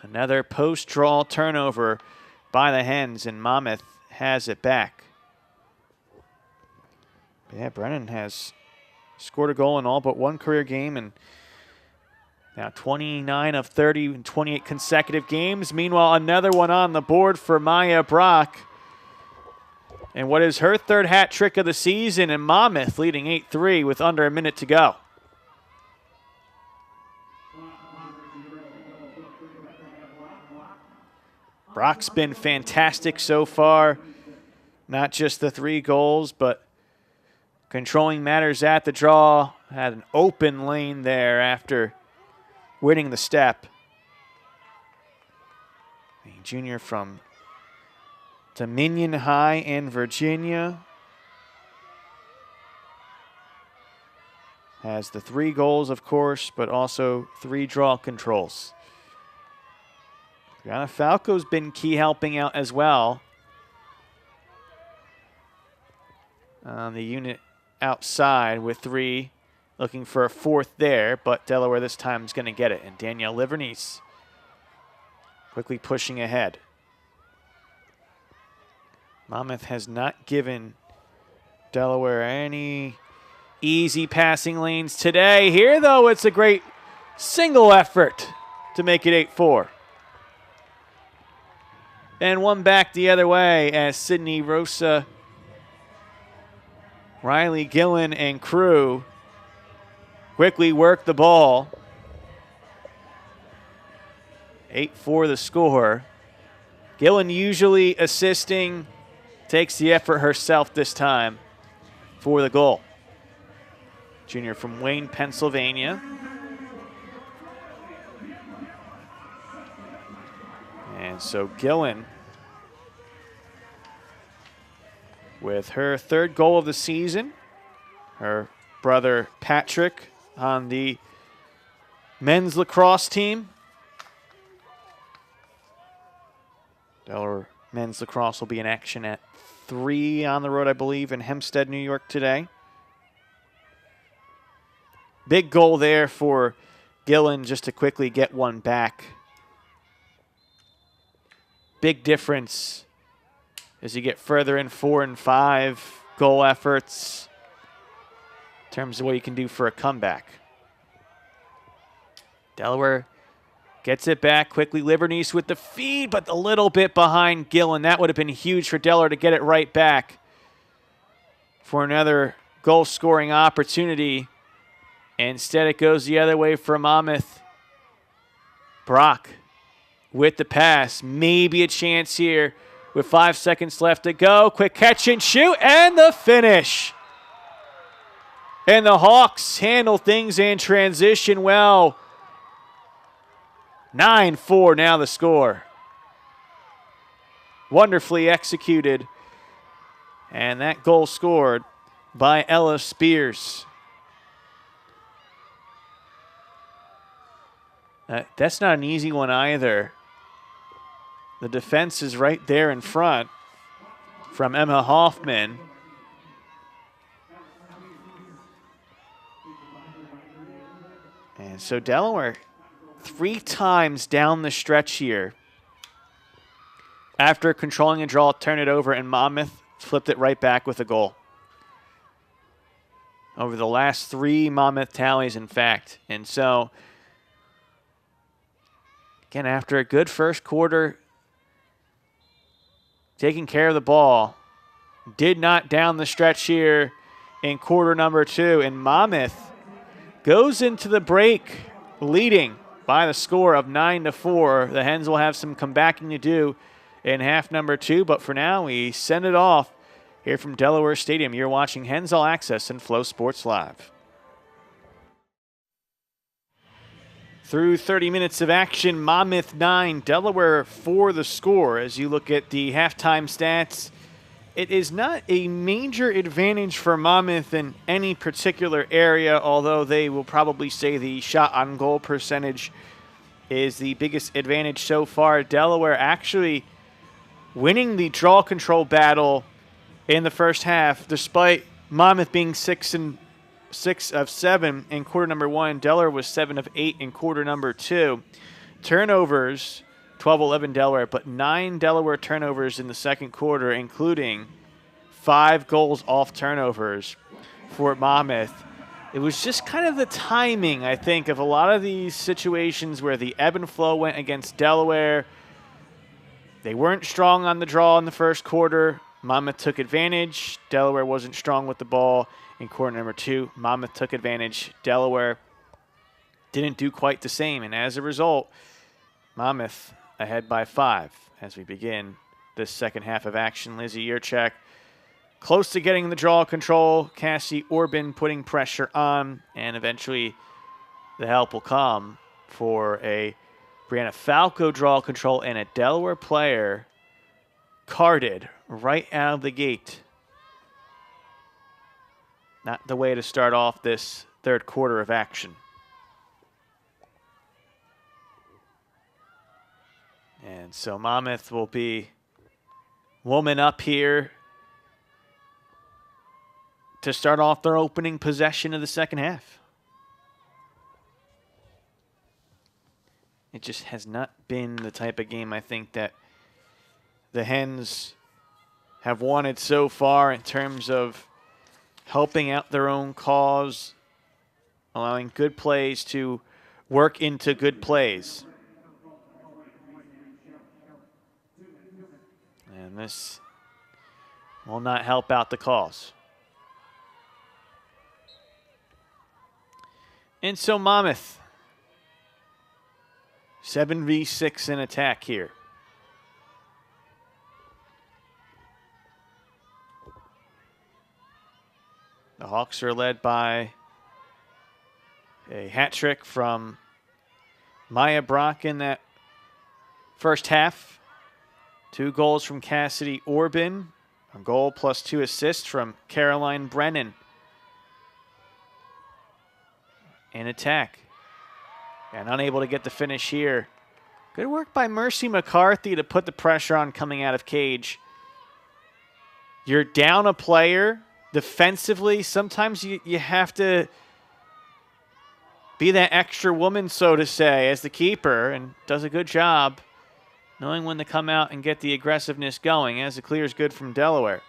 Another post-draw turnover by the Hens, and Monmouth has it back. But yeah, Brennan has scored a goal in all but one career game, and now 29 of 30 in 28 consecutive games. Meanwhile, another one on the board for Maya Brock. And what is her third hat trick of the season, and Monmouth leading 8-3 with under a minute to go. Brock's been fantastic so far. Not just the 3 goals, but controlling matters at the draw. Had an open lane there after winning the step. A junior from Dominion High in Virginia. Has the 3 goals, of course, but also 3 draw controls. Brianna Falco's been key helping out as well. On the unit outside with 3, looking for a 4th there, but Delaware this time is going to get it. And Danielle Livernice quickly pushing ahead. Monmouth has not given Delaware any easy passing lanes today. Here, though, it's a great single effort to make it 8-4. And one back the other way as Sydney Rosa, Riley Gillen, and crew quickly work the ball. 8-4 the score. Gillen usually assisting, takes the effort herself this time for the goal. Junior from Wayne, Pennsylvania. And so Gillen with her 3rd goal of the season. Her brother Patrick on the men's lacrosse team. Delaware men's lacrosse will be in action at 3 on the road, I believe, in Hempstead, New York today. Big goal there for Gillen just to quickly get one back. Big difference as you get further in 4 and 5 goal efforts in terms of what you can do for a comeback. Delaware gets it back quickly. Livernice with the feed, but a little bit behind Gillen. That would have been huge for Delaware to get it right back for another goal-scoring opportunity. Instead, it goes the other way for Monmouth. Brock with the pass. Maybe a chance here with 5 seconds left to go. Quick catch and shoot, and the finish. And the Hawks handle things in transition well. 9-4 now the score. Wonderfully executed. And that goal scored by Ella Spears. That's not an easy one either. The defense is right there in front from Emma Hoffman. And so Delaware 3 times down the stretch here. After controlling a draw, turn it over, and Monmouth flipped it right back with a goal. Over the last 3 Monmouth tallies, in fact. And so, again, after a good first quarter, taking care of the ball, did not down the stretch here in quarter number 2. And Monmouth goes into the break leading by the score of 9-4. The Hens will have some comebacking to do in half number 2, but for now we send it off here from Delaware Stadium. You're watching Hens All Access and Flow Sports Live. Through 30 minutes of action, Monmouth 9, Delaware 4 the score. As you look at the halftime stats, it is not a major advantage for Monmouth in any particular area, although they will probably say the shot on goal percentage is the biggest advantage so far. Delaware actually winning the draw control battle in the first half, despite Monmouth being 6 of 7 in quarter number 1. Delaware was 7 of 8 in quarter number 2. Turnovers, 12-11 Delaware, but 9 Delaware turnovers in the second quarter, including 5 goals off turnovers for Monmouth. It was just kind of the timing, I think, of a lot of these situations where the ebb and flow went against Delaware. They weren't strong on the draw in the first quarter. Monmouth took advantage. Delaware wasn't strong with the ball in quarter number 2. Monmouth took advantage. Delaware didn't do quite the same, and as a result, Monmouth ahead by 5 as we begin this second half of action. Lizzie Yurchak close to getting the draw control. Cassie Orban putting pressure on, and eventually the help will come for a Brianna Falco draw control and a Delaware player carded right out of the gate. Not the way to start off this third quarter of action. And so Monmouth will be woman up here to start off their opening possession of the second half. It just has not been the type of game, I think, that the Hens have wanted so far in terms of helping out their own cause, allowing good plays to work into good plays. And this will not help out the cause. And so Monmouth, 7v6 in attack here. The Hawks are led by a hat trick from Maya Brock in that first half. 2 goals from Cassidy Orban. A goal plus 2 assists from Caroline Brennan. In attack. And unable to get the finish here. Good work by Mercy McCarthy to put the pressure on coming out of cage. You're down a player defensively. Sometimes you have to be that extra woman, so to say, as the keeper, and does a good job knowing when to come out and get the aggressiveness going, as the clear is good from Delaware.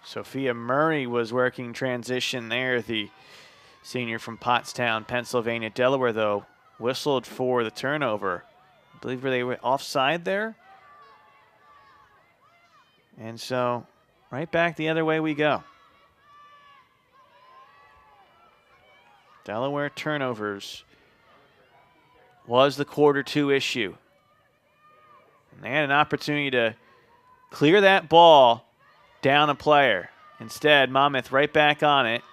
Sophia Murray was working transition there, the senior from Pottstown, Pennsylvania. Delaware, though, whistled for the turnover. I believe they were offside there. And so right back the other way we go. Delaware turnovers was the quarter 2 issue. And they had an opportunity to clear that ball down a player. Instead, Monmouth right back on it.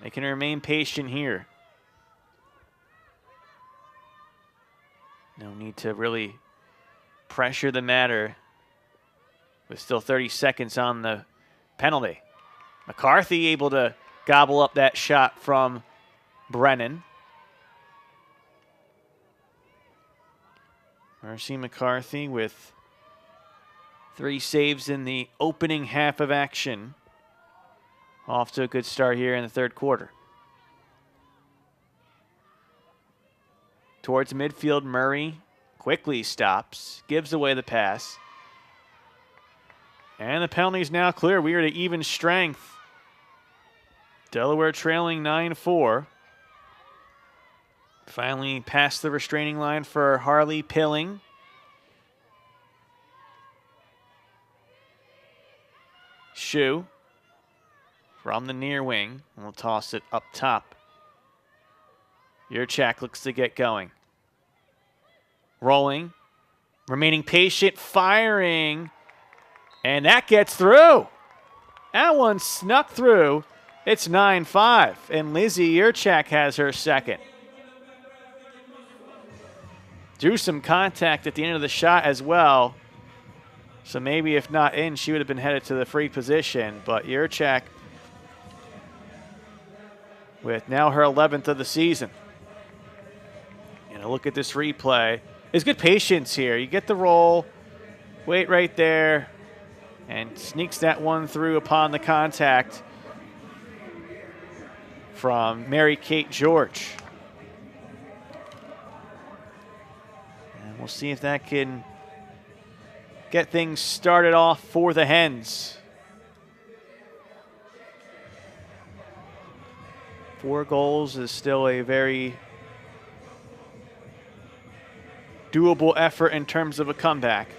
They can remain patient here. No need to really pressure the matter with still 30 seconds on the penalty. McCarthy able to gobble up that shot from Brennan. Mercy McCarthy with 3 saves in the opening half of action. Off to a good start here in the third quarter. Towards midfield, Murray quickly stops, gives away the pass. And the penalty is now clear. We are to even strength. Delaware trailing 9-4. Finally past the restraining line for Harley Pilling. Shu from the near wing. And we'll toss it up top. Yurchak looks to get going. Rolling. Remaining patient. Firing. And that gets through. That one snuck through. It's 9-5. And Lizzie Yurchak has her second. Drew some contact at the end of the shot as well. So maybe if not in, she would have been headed to the free position. But Yurchak with now her 11th of the season. And a look at this replay. There's good patience here. You get the roll, wait right there, and sneaks that one through upon the contact from Mary Kate George. And we'll see if that can get things started off for the Hens. 4 goals is still a very doable effort in terms of a comeback.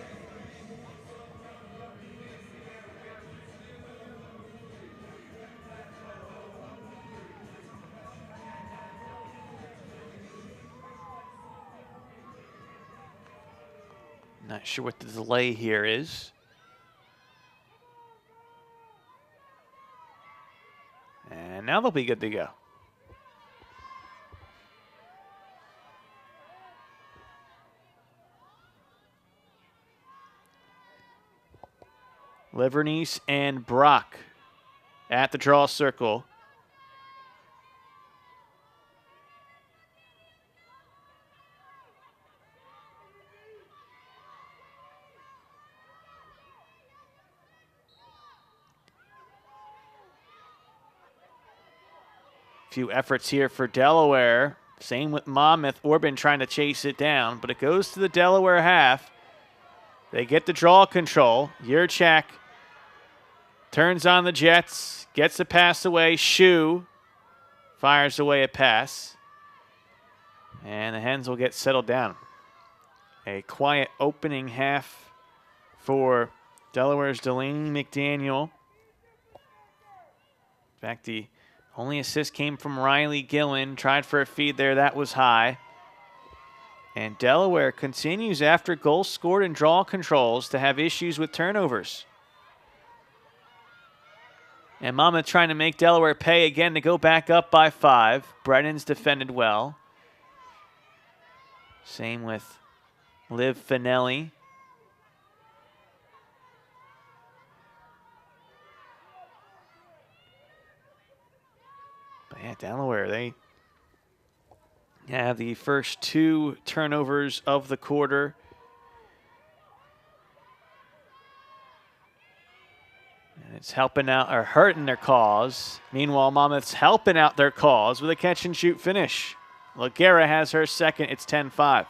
Not sure what the delay here is. And now they'll be good to go. Livernice and Brock at the draw circle. Few efforts here for Delaware. Same with Monmouth. Orban trying to chase it down, but it goes to the Delaware half. They get the draw control. Yurchak turns on the Jets, gets a pass away. Shu fires away a pass. And the Hens will get settled down. A quiet opening half for Delaware's Delaney McDaniel. In fact, the only assist came from Riley Gillen. Tried for a feed there. That was high. And Delaware continues after goals scored and draw controls to have issues with turnovers. And Monmouth trying to make Delaware pay again to go back up by 5. Brennan's defended well. Same with Liv Finelli. But yeah, Delaware, they have the first 2 turnovers of the quarter. And it's helping out or hurting their cause. Meanwhile, Monmouth's helping out their cause with a catch and shoot finish. Laguerra has her second. It's 10-5.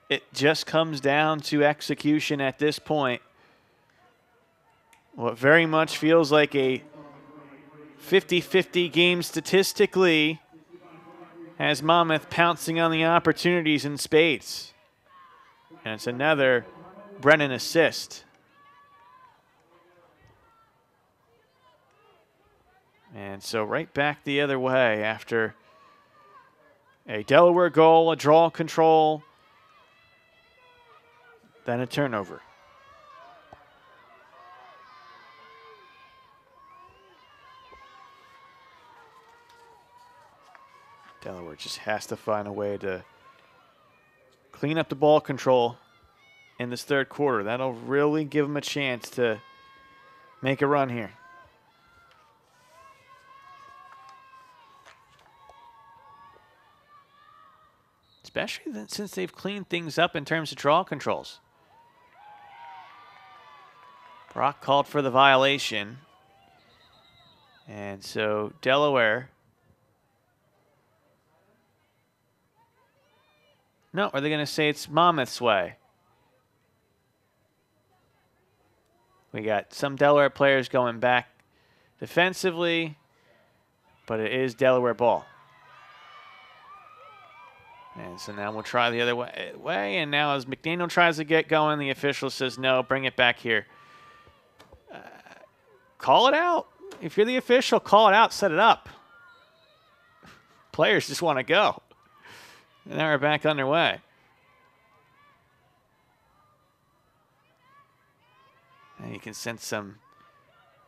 It just comes down to execution at this point. What very much feels like a 50-50 game statistically has Monmouth pouncing on the opportunities in spades. And it's another Brennan assist. And so right back the other way after a Delaware goal, a draw control, then a turnover. Delaware just has to find a way to clean up the ball control in this third quarter. That'll really give them a chance to make a run here. Especially since they've cleaned things up in terms of draw controls. Brock called for the violation. And so Delaware. No, are they going to say it's Monmouth's way? We got some Delaware players going back defensively, but it is Delaware ball. And so now we'll try the other way. And now as McDaniel tries to get going, the official says, no, bring it back here. Call it out. If you're the official, call it out, set it up. Players just want to go. And now we're back underway. And you can sense some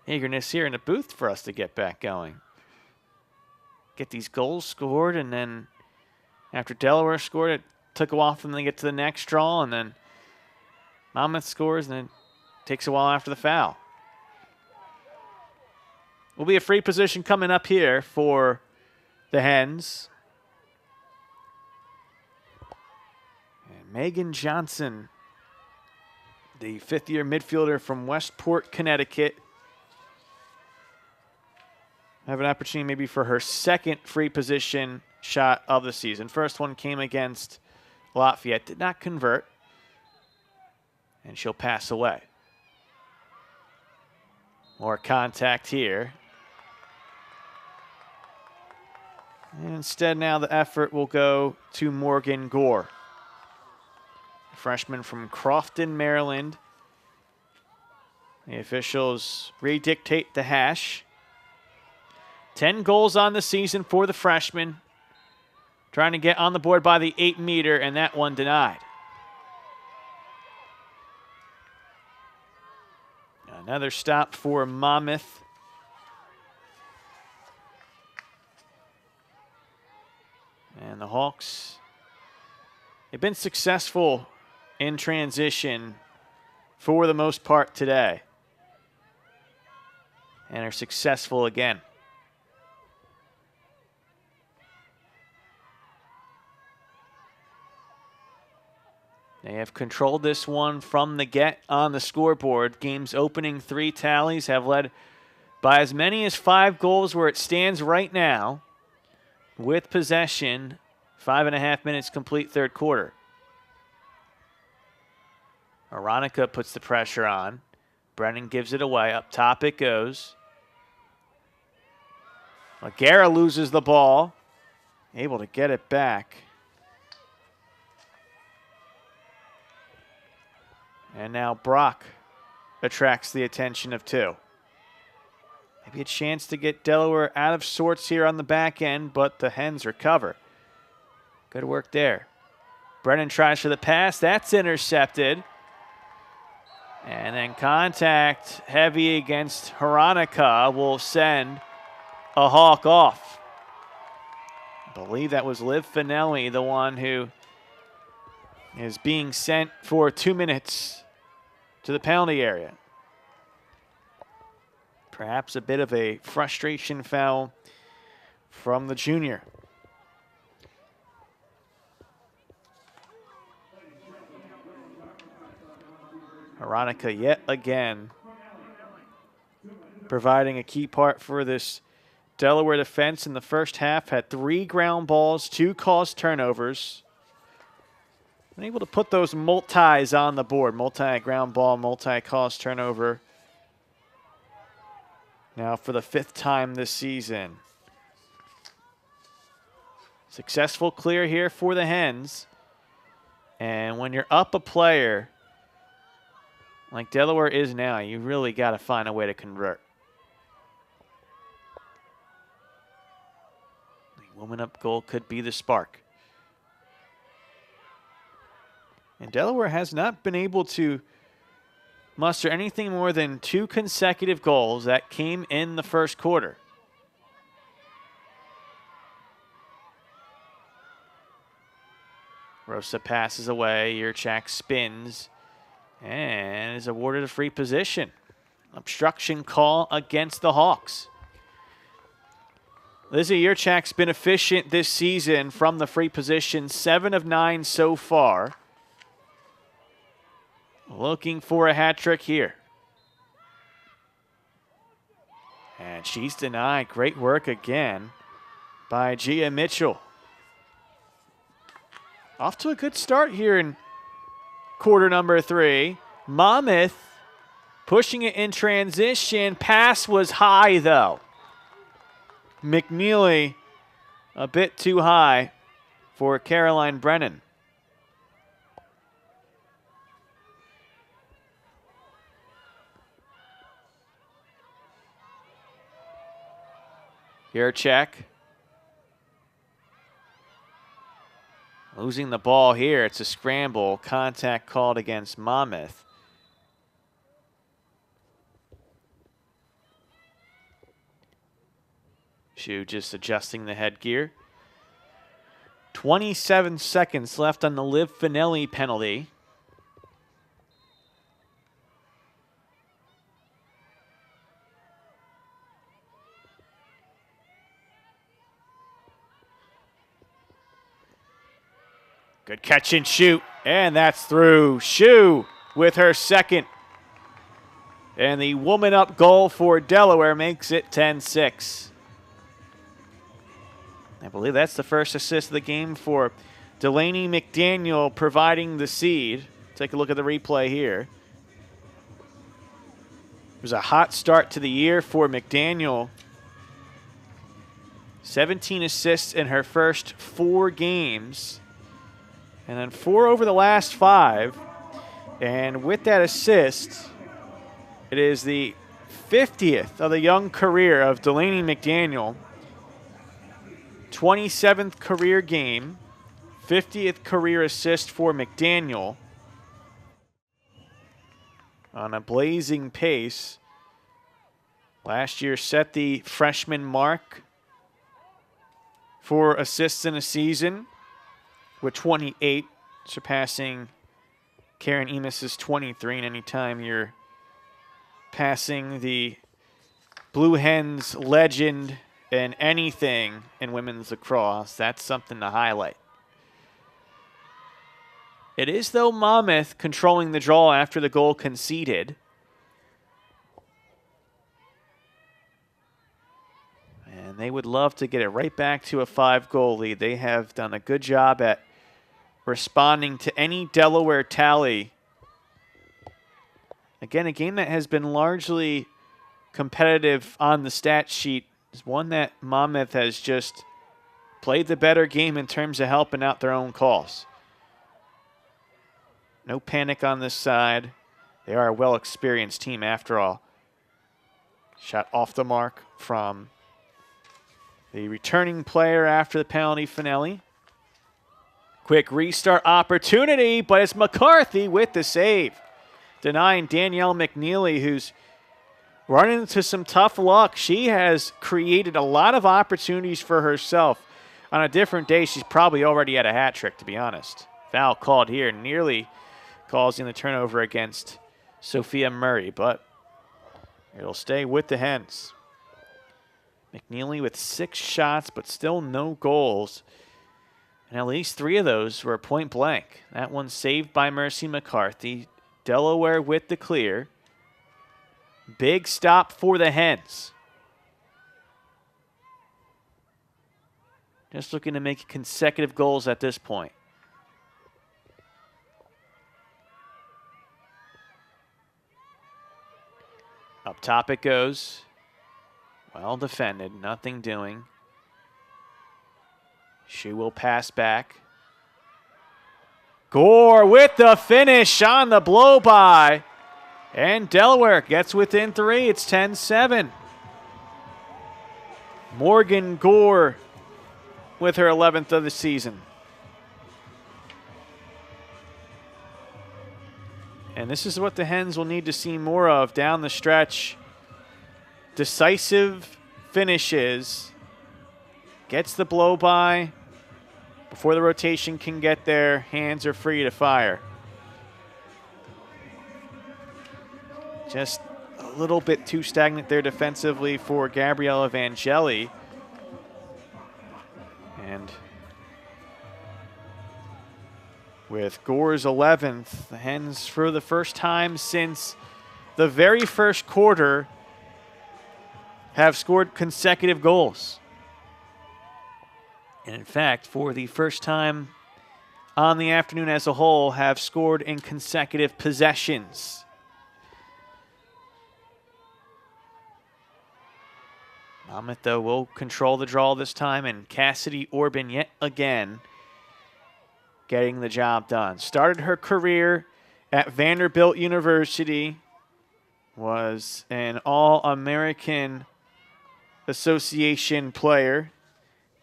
eagerness here in the booth for us to get back going. Get these goals scored, and then after Delaware scored, it took a while for them to get to the next draw, and then Monmouth scores, and then it takes a while after the foul. Will be a free position coming up here for the Hens. And Megan Johnson, the fifth-year midfielder from Westport, Connecticut, have an opportunity maybe for her second free position shot of the season. First one came against Lafayette, did not convert, and she'll pass away. More contact here. And instead now the effort will go to Morgan Gore, a freshman from Crofton, Maryland. The officials redictate the hash. 10 goals on the season for the freshman. Trying to get on the board by the 8-meter, and that one denied. Another stop for Monmouth. And the Hawks have been successful in transition for the most part today. And are successful again. They have controlled this one from the get on the scoreboard. Game's opening 3 tallies have led by as many as 5 goals where it stands right now. With possession, 5.5 minutes complete third quarter. Aronica puts the pressure on. Brennan gives it away. Up top it goes. Laguerra loses the ball. Able to get it back. And now Brock attracts the attention of 2. Maybe a chance to get Delaware out of sorts here on the back end, but the Hens recover. Good work there. Brennan tries for the pass. That's intercepted. And then contact heavy against Aronica will send a Hawk off. I believe that was Liv Finelli, the one who is being sent for 2 minutes to the penalty area. Perhaps a bit of a frustration foul from the junior. Aronica yet again providing a key part for this Delaware defense in the first half. Had 3 ground balls, 2 caused turnovers. Been able to put those multis on the board. Multi-ground ball, multi-caused turnover. Now for the 5th time this season. Successful clear here for the Hens. And when you're up a player like Delaware is now, you really got to find a way to convert. The woman up goal could be the spark. And Delaware has not been able to muster anything more than 2 consecutive goals that came in the first quarter. Rosa passes away. Yurchak spins and is awarded a free position. Obstruction call against the Hawks. Lizzie Yurchak's been efficient this season from the free position, 7 of 9 so far. Looking for a hat trick here. And she's denied. Great work again by Gia Mitchell. Off to a good start here in quarter number 3. Monmouth pushing it in transition. Pass was high, though. McNeely a bit too high for Caroline Brennan. Yurchak losing the ball here. It's a scramble. Contact called against Monmouth. Shu just adjusting the headgear. 27 seconds left on the Liv Finelli penalty. Good catch and shoot, and that's through. Shu with her second. And the woman up goal for Delaware makes it 10-6. I believe that's the first assist of the game for Delaney McDaniel, providing the seed. Take a look at the replay here. It was a hot start to the year for McDaniel. 17 assists in her first 4 games, and then 4 over the last 5. And with that assist, it is the 50th of the young career of Delaney McDaniel. 27th career game, 50th career assist for McDaniel. On a blazing pace. Last year set the freshman mark for assists in a season with 28, surpassing Karen Emus's 23. And anytime you're passing the Blue Hens legend in anything in women's lacrosse, that's something to highlight. It is, though, Monmouth controlling the draw after the goal conceded. And they would love to get it right back to a 5-goal lead. They have done a good job at responding to any Delaware tally. Again, a game that has been largely competitive on the stat sheet is one that Monmouth has just played the better game in terms of helping out their own calls. No panic on this side. They are a well-experienced team after all. Shot off the mark from the returning player after the penalty, Finelli. Quick restart opportunity, but it's McCarthy with the save. Denying Danielle McNeely, who's running into some tough luck. She has created a lot of opportunities for herself. On a different day, she's probably already had a hat trick, to be honest. Foul called here, nearly causing the turnover against Sophia Murray, but it'll stay with the Hens. McNeely with 6 shots, but still no goals. And at least 3 of those were point blank. That one saved by Mercy McCarthy. Delaware with the clear. Big stop for the Hens. Just looking to make consecutive goals at this point. Up top it goes. Well defended, nothing doing. She will pass back. Gore with the finish on the blow-by. And Delaware gets within 3. It's 10-7. Morgan Gore with her 11th of the season. And this is what the Hens will need to see more of down the stretch. Decisive finishes. Gets the blow-by. Before the rotation can get there, hands are free to fire. Just a little bit too stagnant there defensively for Gabriella Vangeli. And with Gore's 11th, the Hens, for the first time since the very first quarter, have scored consecutive goals. And in fact, for the first time on the afternoon as a whole, have scored in consecutive possessions. Monmouth, though, will control the draw this time, and Cassidy Orban yet again getting the job done. Started her career at Vanderbilt University, was an All-American Association player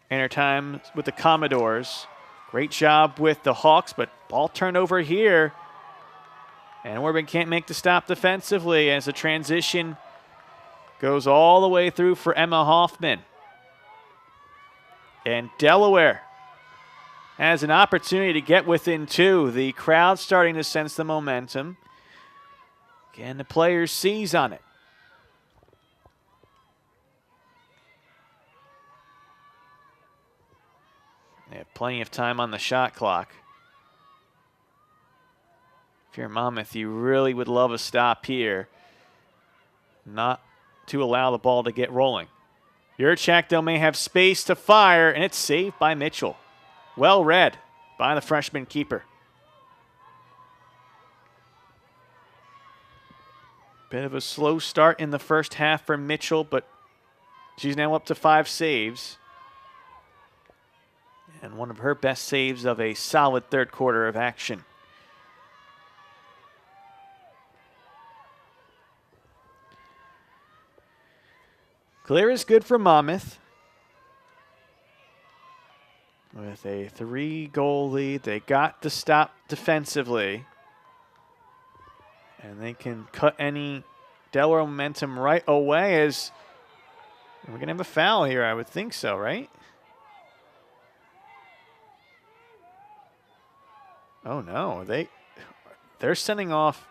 in her time with the Commodores. Great job with the Hawks, but ball turned over here. And Orban can't make the stop defensively as the transition goes all the way through for Emma Hoffman. And Delaware has an opportunity to get within 2. The crowd starting to sense the momentum. Again, the players seize on it. They have plenty of time on the shot clock. If you're Monmouth, you really would love a stop here, not to allow the ball to get rolling. Yurchak, though, may have space to fire, and it's saved by Mitchell. Well read by the freshman keeper. Bit of a slow start in the first half for Mitchell, but she's now up to 5 saves. And one of her best saves of a solid third quarter of action. Clear is good for Monmouth. With a 3-goal lead, they got to stop defensively. And they can cut any Delaware momentum right away as we're going to have a foul here, I would think so, right? Oh, no. They're sending off.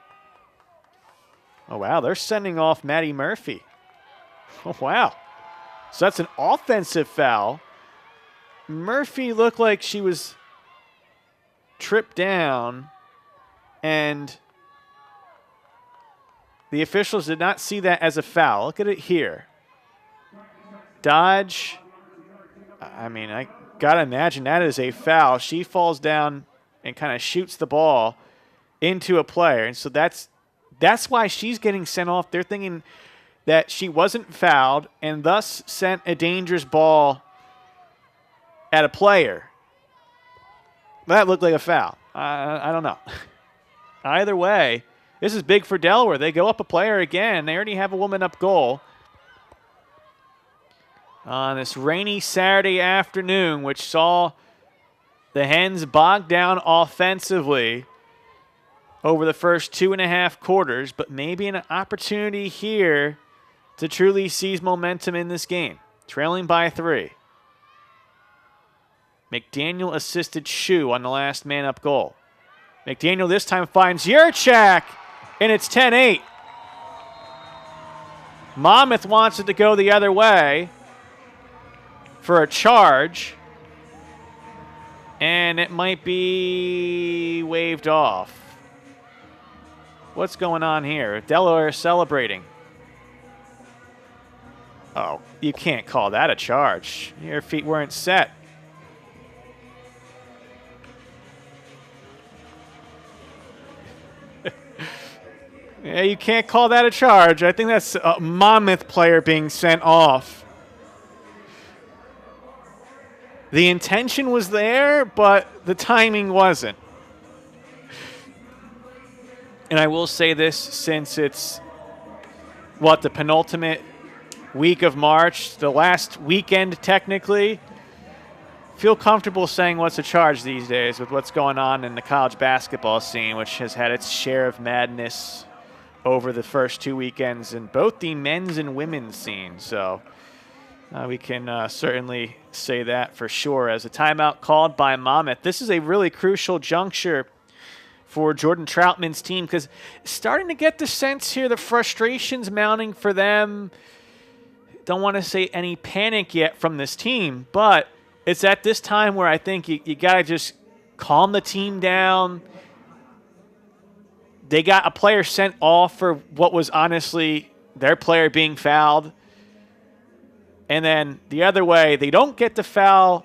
Oh, wow. They're sending off Maddie Murphy. Oh, wow. So that's an offensive foul. Murphy looked like she was tripped down, and the officials did not see that as a foul. Look at it here. Dodge. I mean, I got to imagine that is a foul. She falls down and kind of shoots the ball into a player. And so that's why she's getting sent off. They're thinking that she wasn't fouled and thus sent a dangerous ball at a player. That looked like a foul. I don't know. Either way, this is big for Delaware. They go up a player again. They already have a woman up goal on this rainy Saturday afternoon, which saw the Hens bogged down offensively over the first 2.5 quarters, but maybe an opportunity here to truly seize momentum in this game. Trailing by 3. McDaniel assisted Shu on the last man-up goal. McDaniel this time finds Yurchak, and it's 10-8. Monmouth wants it to go the other way for a charge, and it might be waved off. What's going on here? Delaware is celebrating. Oh, you can't call that a charge. Your feet weren't set. Yeah, you can't call that a charge. I think that's a Monmouth player being sent off. The intention was there, but the timing wasn't. And I will say this, since it's, the penultimate week of March, the last weekend technically, feel comfortable saying what's a charge these days with what's going on in the college basketball scene, which has had its share of madness over the first 2 weekends in both the men's and women's scene. So we can certainly say that for sure. As a timeout called by Monmouth, this is a really crucial juncture for Jordan Troutman's team, because starting to get the sense here the frustration's mounting for them. Don't want to say any panic yet from this team, but it's at this time where I think you got to just calm the team down. They got a player sent off for what was honestly their player being fouled. And then the other way, they don't get the foul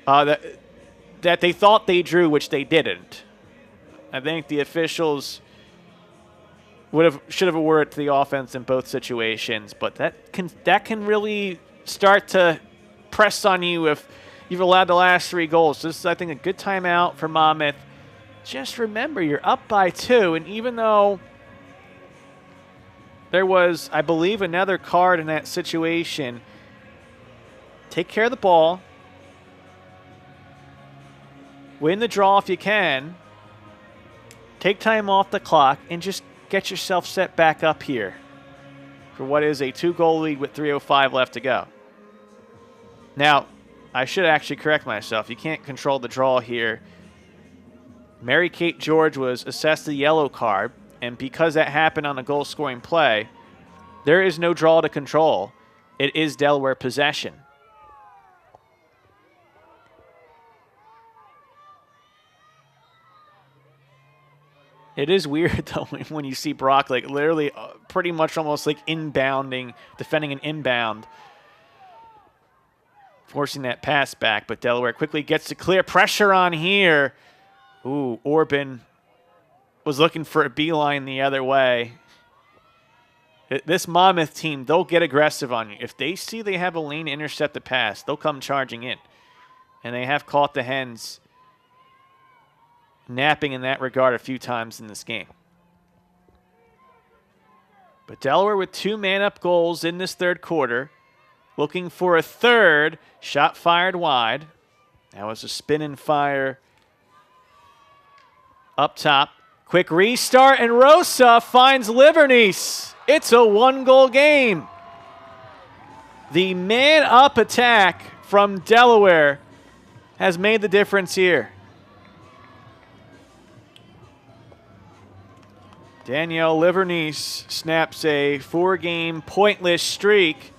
that they thought they drew, which they didn't. I think the officials should have awarded to the offense in both situations, but that can really start to press on you if you've allowed the last 3 goals. This is, I think, a good timeout for Monmouth. Just remember, you're up by 2, and even though there was, I believe, another card in that situation, take care of the ball, win the draw if you can, take time off the clock, and just get yourself set back up here for what is a 2-goal lead with 3:05 left to go. Now, I should actually correct myself. You can't control the draw here. Mary Kate George was assessed a yellow card, and because that happened on a goal-scoring play, there is no draw to control. It is Delaware possession. It is weird, though, when you see Brock, like, literally pretty much almost, like, inbounding, defending an inbound, forcing that pass back. But Delaware quickly gets to clear. Pressure on here. Ooh, Orban was looking for a beeline the other way. This Monmouth team, they'll get aggressive on you. If they see they have a lane to intercept the pass, they'll come charging in. And they have caught the Hens napping in that regard a few times in this game. But Delaware with 2 man-up goals in this third quarter. Looking for a third. Shot fired wide. That was a spin and fire up top. Quick restart, and Rosa finds Livernice. It's a 1-goal game. The man-up attack from Delaware has made the difference here. Danielle Livernice snaps a 4-game pointless streak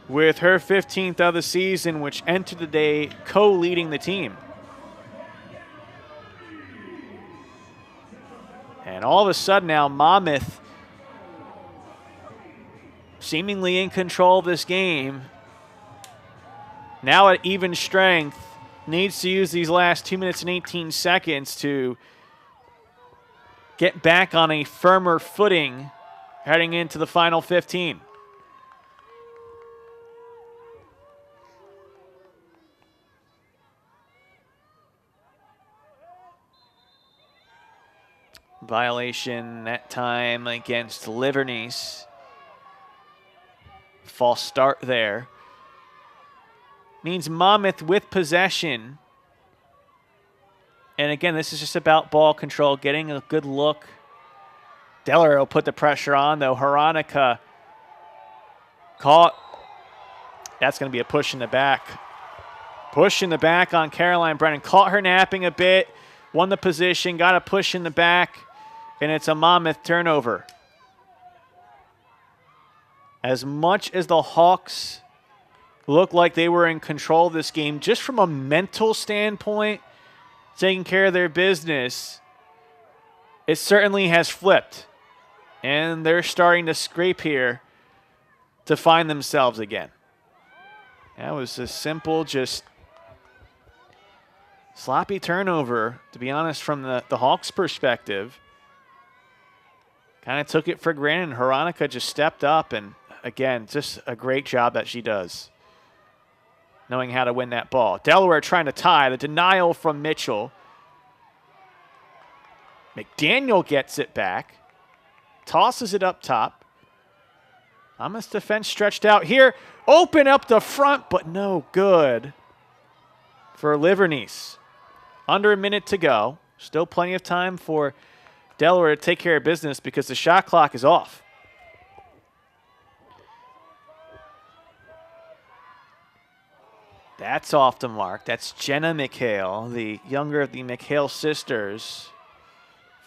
with her 15th of the season, which entered the day co-leading the team. And all of a sudden now, Monmouth, seemingly in control of this game, now at even strength, needs to use these last 2 minutes and 18 seconds to get back on a firmer footing heading into the final 15. Violation that time against Livernice. False start there. Means Monmouth with possession. And again, this is just about ball control, getting a good look. Delaware will put the pressure on, though. Veronica caught. That's going to be a push in the back. Push in the back on Caroline Brennan. Caught her napping a bit. Won the position. Got a push in the back. And it's a Monmouth turnover. As much as the Hawks look like they were in control of this game, just from a mental standpoint, taking care of their business, it certainly has flipped. And they're starting to scrape here to find themselves again. That was a simple, just sloppy turnover, to be honest, from the Hawks' perspective. Kind of took it for granted. Veronica just stepped up, and again, just a great job that she does, knowing how to win that ball. Delaware trying to tie. The denial from Mitchell. McDaniel gets it back. Tosses it up top. Monmouth's defense stretched out here. Open up the front, but no good for Livernice. Under a minute to go. Still plenty of time for Delaware to take care of business because the shot clock is off. That's off the mark. That's Jenna McHale, the younger of the McHale sisters.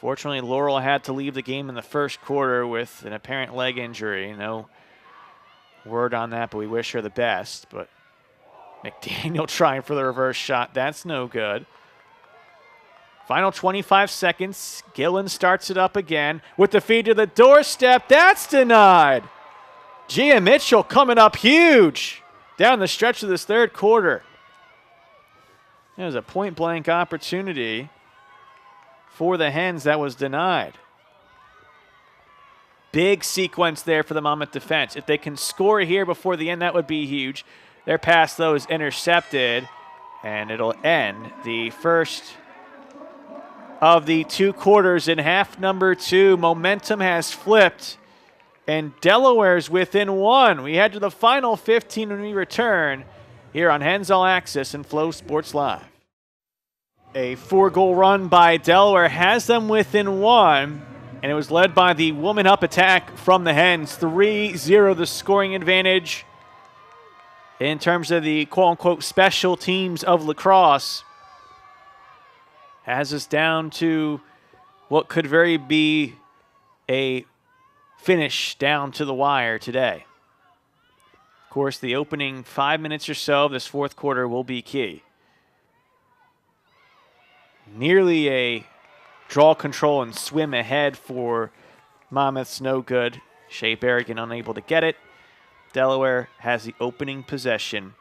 Fortunately, Laurel had to leave the game in the first quarter with an apparent leg injury. No word on that, but we wish her the best. But McDaniel trying for the reverse shot. That's no good. Final 25 seconds. Gillen starts it up again with the feed to the doorstep. That's denied. Gia Mitchell coming up huge down the stretch of this third quarter. There's a point-blank opportunity for the Hens that was denied. Big sequence there for the Monmouth defense. If they can score here before the end, that would be huge. Their pass, though, is intercepted, and it'll end the first of the 2 quarters in half number 2. Momentum has flipped, and Delaware's within 1. We head to the final 15 when we return here on Hens All Access and Flow Sports Live. A 4-goal run by Delaware has them within 1, and it was led by the woman-up attack from the Hens. 3-0 the scoring advantage in terms of the quote-unquote special teams of lacrosse. Has us down to what could very be a finish down to the wire today. Of course, the opening 5 minutes or so of this fourth quarter will be key. Nearly a draw control and swim ahead for Monmouth's no good. Shea Berrigan unable to get it. Delaware has the opening possession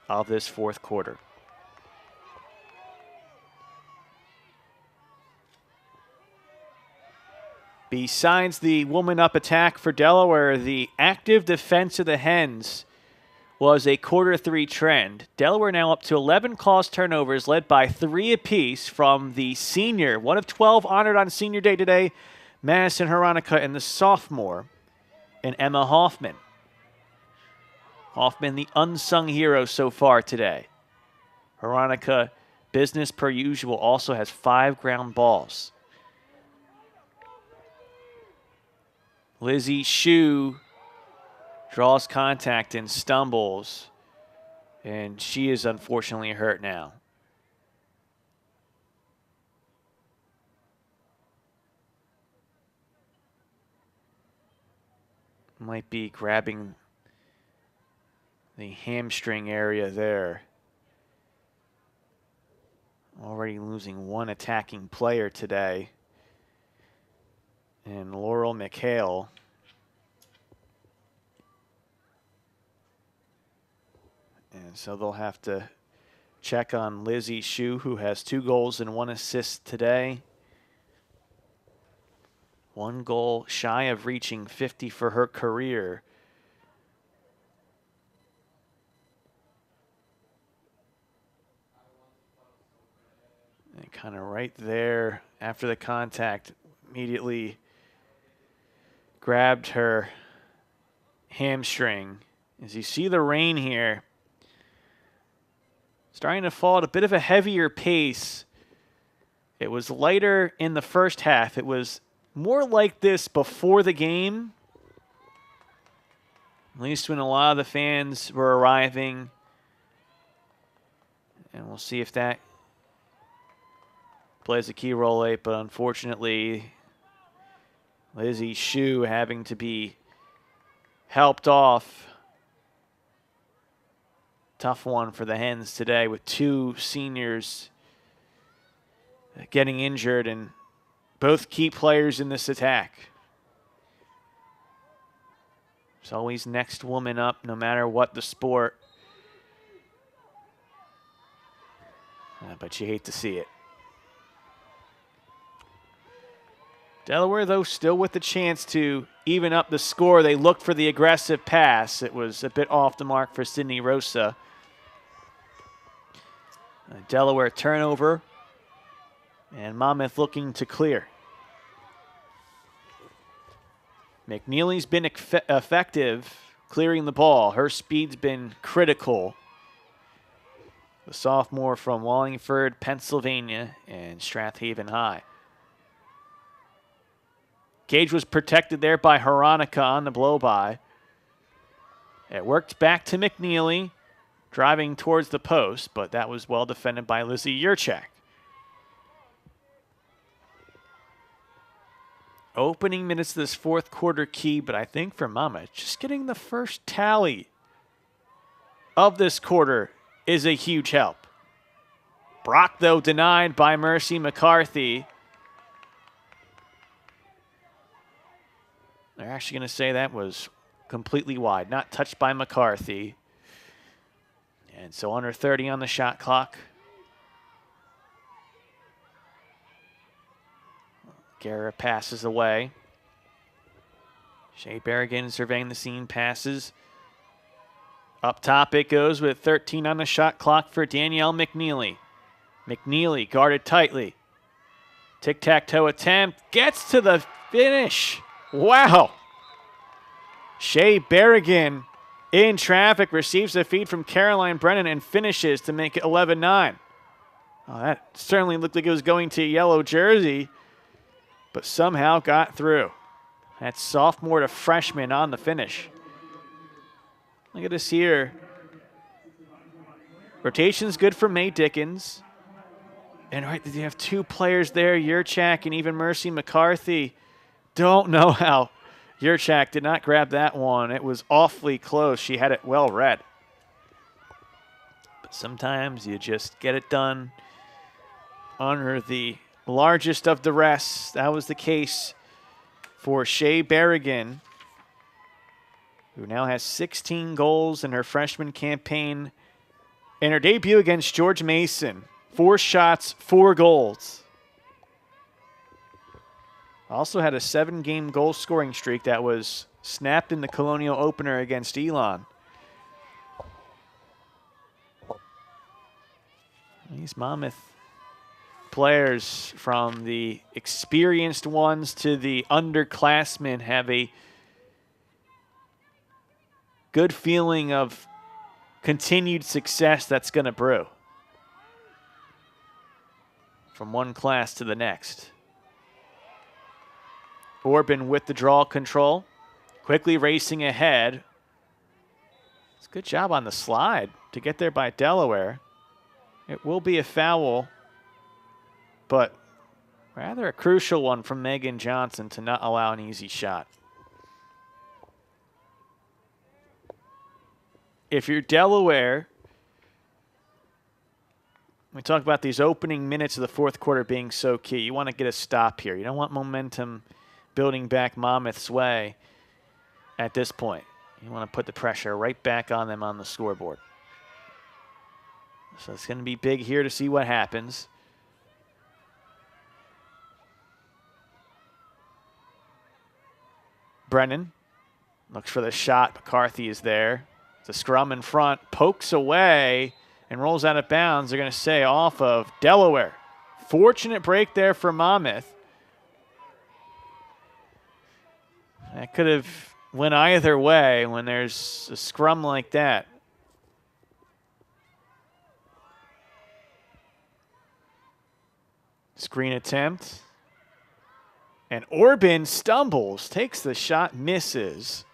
of this fourth quarter. Besides the woman-up attack for Delaware, the active defense of the Hens was a quarter 3 trend. Delaware now up to 11 caused turnovers, led by 3 apiece from the senior, one of 12 honored on Senior Day today, Madison Hronika, and the sophomore, and Emma Hoffman. Hoffman, the unsung hero so far today. Hronika, business per usual, also has 5 ground balls. Lizzie Shue draws contact and stumbles, and she is unfortunately hurt now. Might be grabbing the hamstring area there. Already losing one attacking player today. And Laurel McHale. And so they'll have to check on Lizzie Shue, who has 2 goals and 1 assist today. 1 goal shy of reaching 50 for her career. And kind of right there after the contact, immediately grabbed her hamstring. As you see the rain here, starting to fall at a bit of a heavier pace. It was lighter in the first half. It was more like this before the game, at least when a lot of the fans were arriving. And we'll see if that plays a key role late, but unfortunately, Lizzie Shue having to be helped off. Tough one for the Hens today with 2 seniors getting injured and both key players in this attack. There's always next woman up no matter what the sport. But you hate to see it. Delaware, though, still with the chance to even up the score. They looked for the aggressive pass. It was a bit off the mark for Sydney Rosa. Delaware turnover, and Monmouth looking to clear. McNeely's been effective clearing the ball. Her speed's been critical. The sophomore from Wallingford, Pennsylvania, and Strathaven High. Gage was protected there by Hronika on the blow-by. It worked back to McNeely, driving towards the post, but that was well defended by Lizzie Yurchak. Opening minutes of this fourth quarter key, but I think for Monmouth, just getting the first tally of this quarter is a huge help. Brock, though, denied by Mercy McCarthy. They're actually going to say that was completely wide, not touched by McCarthy. And so under 30 on the shot clock. Guerra passes away. Shea Berrigan surveying the scene, passes. Up top it goes with 13 on the shot clock for Danielle McNeely. McNeely guarded tightly. Tic-tac-toe attempt, gets to the finish. Wow. Shea Berrigan in traffic, receives a feed from Caroline Brennan and finishes to make it 11-9. Oh, that certainly looked like it was going to a yellow jersey, but somehow got through. That's sophomore to freshman on the finish. Look at this here. Rotation's good for May Dickens. And right, you have 2 players there, Yurchak and even Mercy McCarthy. Don't know how Yurchak did not grab that one. It was awfully close. She had it well read. But sometimes you just get it done under the largest of the rest. That was the case for Shea Berrigan, who now has 16 goals in her freshman campaign. In her debut against George Mason, 4 shots, 4 goals. Also had a 7-game goal scoring streak that was snapped in the Colonial opener against Elon. These Monmouth players, from the experienced ones to the underclassmen, have a good feeling of continued success that's going to brew from one class to the next. Orban with the draw control, quickly racing ahead. It's a good job on the slide to get there by Delaware. It will be a foul, but rather a crucial one from Megan Johnson to not allow an easy shot. If you're Delaware, we talk about these opening minutes of the fourth quarter being so key. You want to get a stop here. You don't want momentum building back Monmouth's way at this point. You want to put the pressure right back on them on the scoreboard. So it's going to be big here to see what happens. Brennan looks for the shot. McCarthy is there. The scrum in front, pokes away and rolls out of bounds. They're going to say off of Delaware. Fortunate break there for Monmouth. That could have went either way when there's a scrum like that. Screen attempt. And Orban stumbles, takes the shot, misses.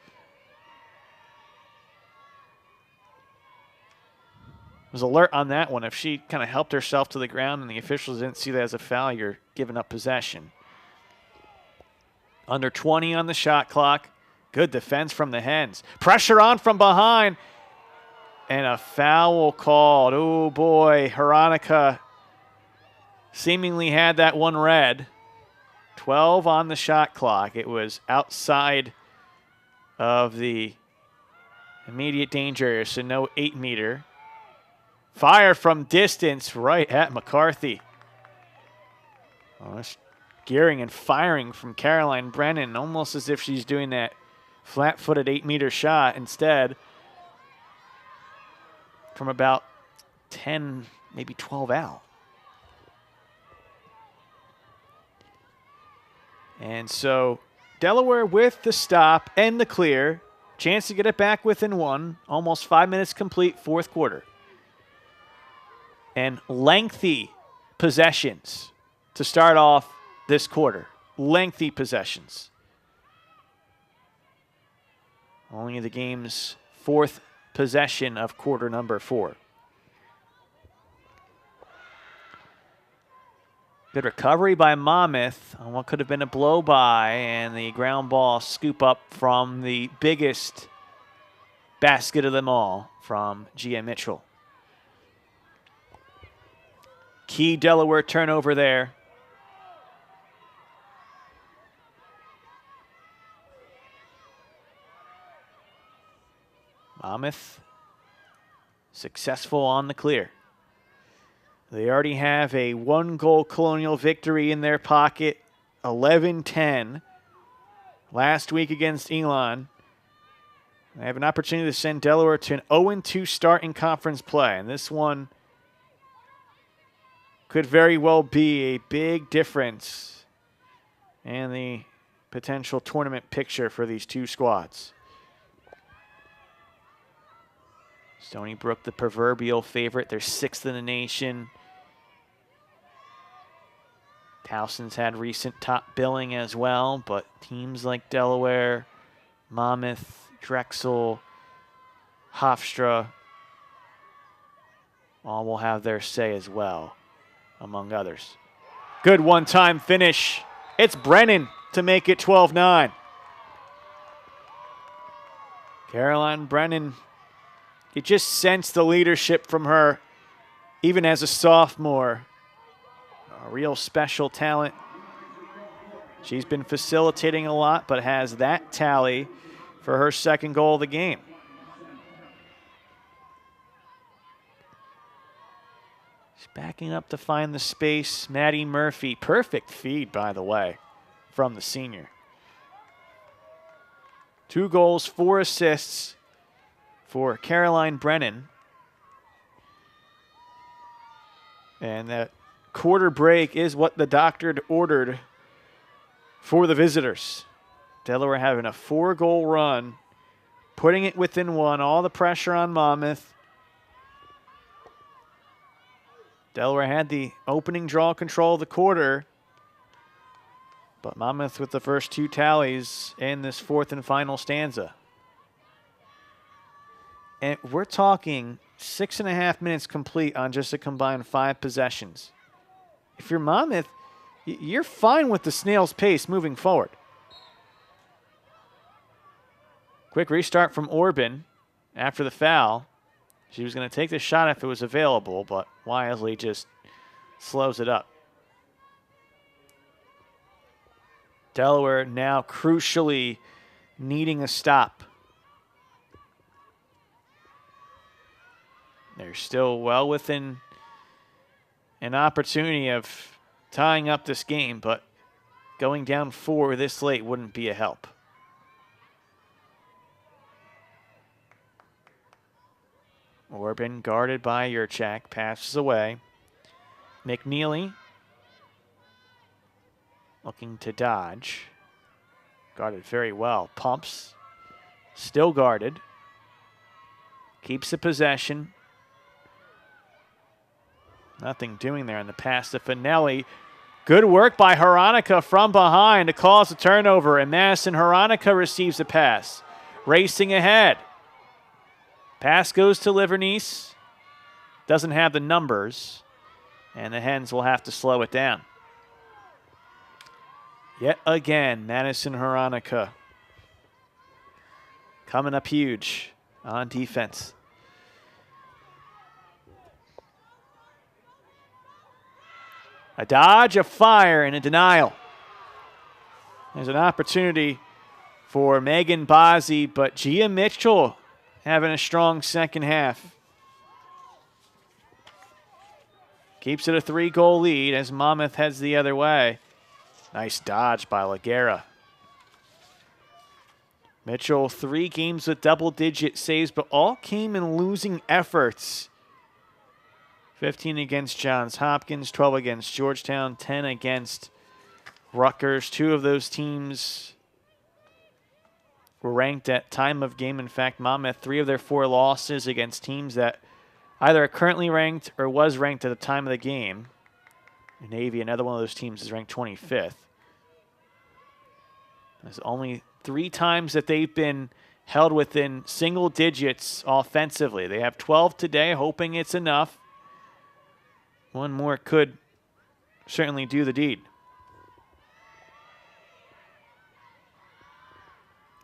Was alert on that one. If she kind of helped herself to the ground and the officials didn't see that as a foul, you're giving up possession. Under 20 on the shot clock. Good defense from the Hens. Pressure on from behind. And a foul called. Oh boy, Veronica seemingly had that one red. 12 on the shot clock. It was outside of the immediate danger area, so no 8-meter. Fire from distance right at McCarthy. Oh, that's gearing and firing from Caroline Brennan, almost as if she's doing that flat-footed 8-meter shot. Instead, from about 10, maybe 12 out. And so Delaware with the stop and the clear. Chance to get it back within 1. Almost 5 minutes complete, fourth quarter. And lengthy possessions to start off this quarter. Lengthy possessions. Only the game's 4th possession of quarter number 4. Good recovery by Monmouth on what could have been a blow by, and the ground ball scoop up from the biggest basket of them all from Gia Mitchell. Key Delaware turnover there. Monmouth successful on the clear. They already have a 1-goal Colonial victory in their pocket, 11-10. Last week against Elon. They have an opportunity to send Delaware to an 0-2 start in conference play, and this one could very well be a big difference in the potential tournament picture for these two squads. Stony Brook, the proverbial favorite. They're 6th in the nation. Towson's had recent top billing as well, but teams like Delaware, Monmouth, Drexel, Hofstra, all will have their say as well, among others. Good one-time finish. It's Brennan to make it 12-9. Caroline Brennan, you just sense the leadership from her, even as a sophomore. a real special talent. She's been facilitating a lot, but has that tally for her second goal of the game. She's backing up to find the space. Maddie Murphy, perfect feed, by the way, from the senior. 2 goals, 4 assists for Caroline Brennan. And that quarter break is what the doctor ordered for the visitors. Delaware having a 4-goal run, putting it within 1, all the pressure on Monmouth. Delaware had the opening draw control of the quarter, but Monmouth with the first 2 tallies in this 4th and final stanza. And we're talking 6.5 minutes complete on just a combined 5 possessions. If you're Monmouth, you're fine with the snail's pace moving forward. Quick restart from Orban after the foul. She was going to take the shot if it was available, but wisely just slows it up. Delaware now crucially needing a stop. They're still well within an opportunity of tying up this game, but going down 4 this late wouldn't be a help. Orban guarded by Yurchak, passes away. McNeely looking to dodge. Guarded very well. Pumps, still guarded. Keeps the possession. Nothing doing there in the pass to Finelli. Good work by Hronika from behind to cause a turnover, and Madison Hronika receives the pass. Racing ahead. Pass goes to Livernice. Doesn't have the numbers, and the Hens will have to slow it down. Yet again, Madison Hronika coming up huge on defense. A dodge, a fire, and a denial. There's an opportunity for Megan Bozzi, but Gia Mitchell having a strong second half. Keeps it a 3-goal lead as Monmouth heads the other way. Nice dodge by Laguerra. Mitchell, 3 games with double-digit saves, but all came in losing efforts. 15 against Johns Hopkins, 12 against Georgetown, 10 against Rutgers. 2 of those teams were ranked at time of game. In fact, Monmouth, 3 of their 4 losses against teams that either are currently ranked or was ranked at the time of the game. Navy, another one of those teams, is ranked 25th. There's only 3 times that they've been held within single digits offensively. They have 12 today, hoping it's enough. One more could certainly do the deed.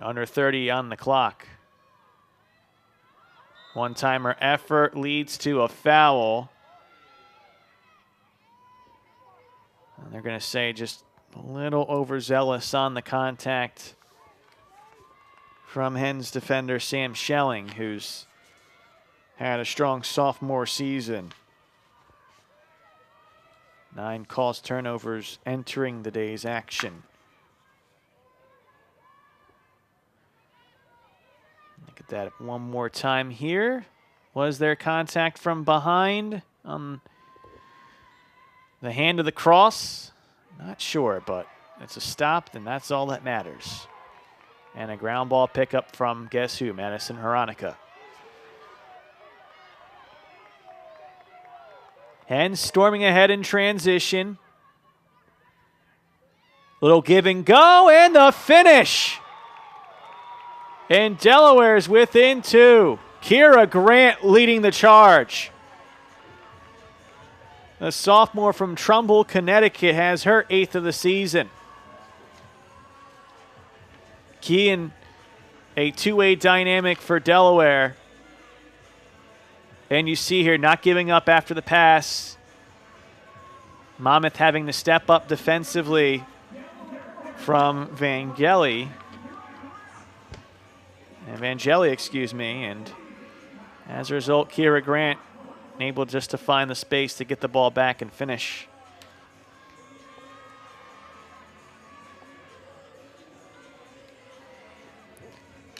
Under 30 on the clock. One-timer effort leads to a foul. And they're going to say just a little overzealous on the contact from Hens defender Sam Schelling, who's had a strong sophomore season. 9 caused turnovers entering the day's action. Look at that one more time here. Was there contact from behind on the hand of the cross? Not sure, but it's a stop, and that's all that matters. And a ground ball pickup from guess who? Madison Hronika. Hens storming ahead in transition. Little give and go, and the finish. And Delaware's within 2. Kira Grant leading the charge. The sophomore from Trumbull, Connecticut, has her 8th of the season. Key in a 2-way dynamic for Delaware. And you see here, not giving up after the pass. Monmouth having to step up defensively from Evangeli, excuse me, and as a result, Kira Grant able just to find the space to get the ball back and finish.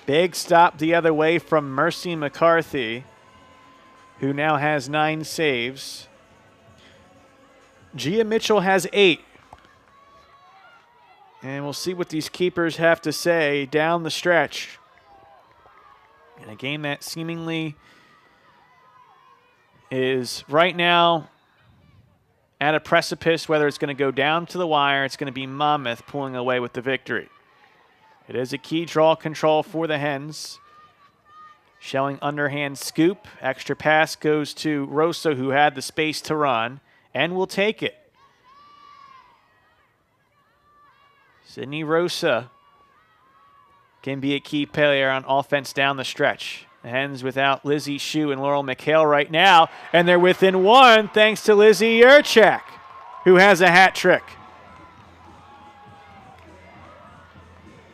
Big stop the other way from Mercy McCarthy, who now has 9 saves. Gia Mitchell has 8. And we'll see what these keepers have to say down the stretch. In a game that seemingly is right now at a precipice, whether it's going to go down to the wire, it's going to be Monmouth pulling away with the victory. It is a key draw control for the Hens. Showing underhand scoop. Extra pass goes to Rosa, who had the space to run, and will take it. Sydney Rosa can be a key player on offense down the stretch. The Hens without Lizzie Shue and Laurel McHale right now, and they're within 1 thanks to Lizzie Yurchak, who has a hat trick.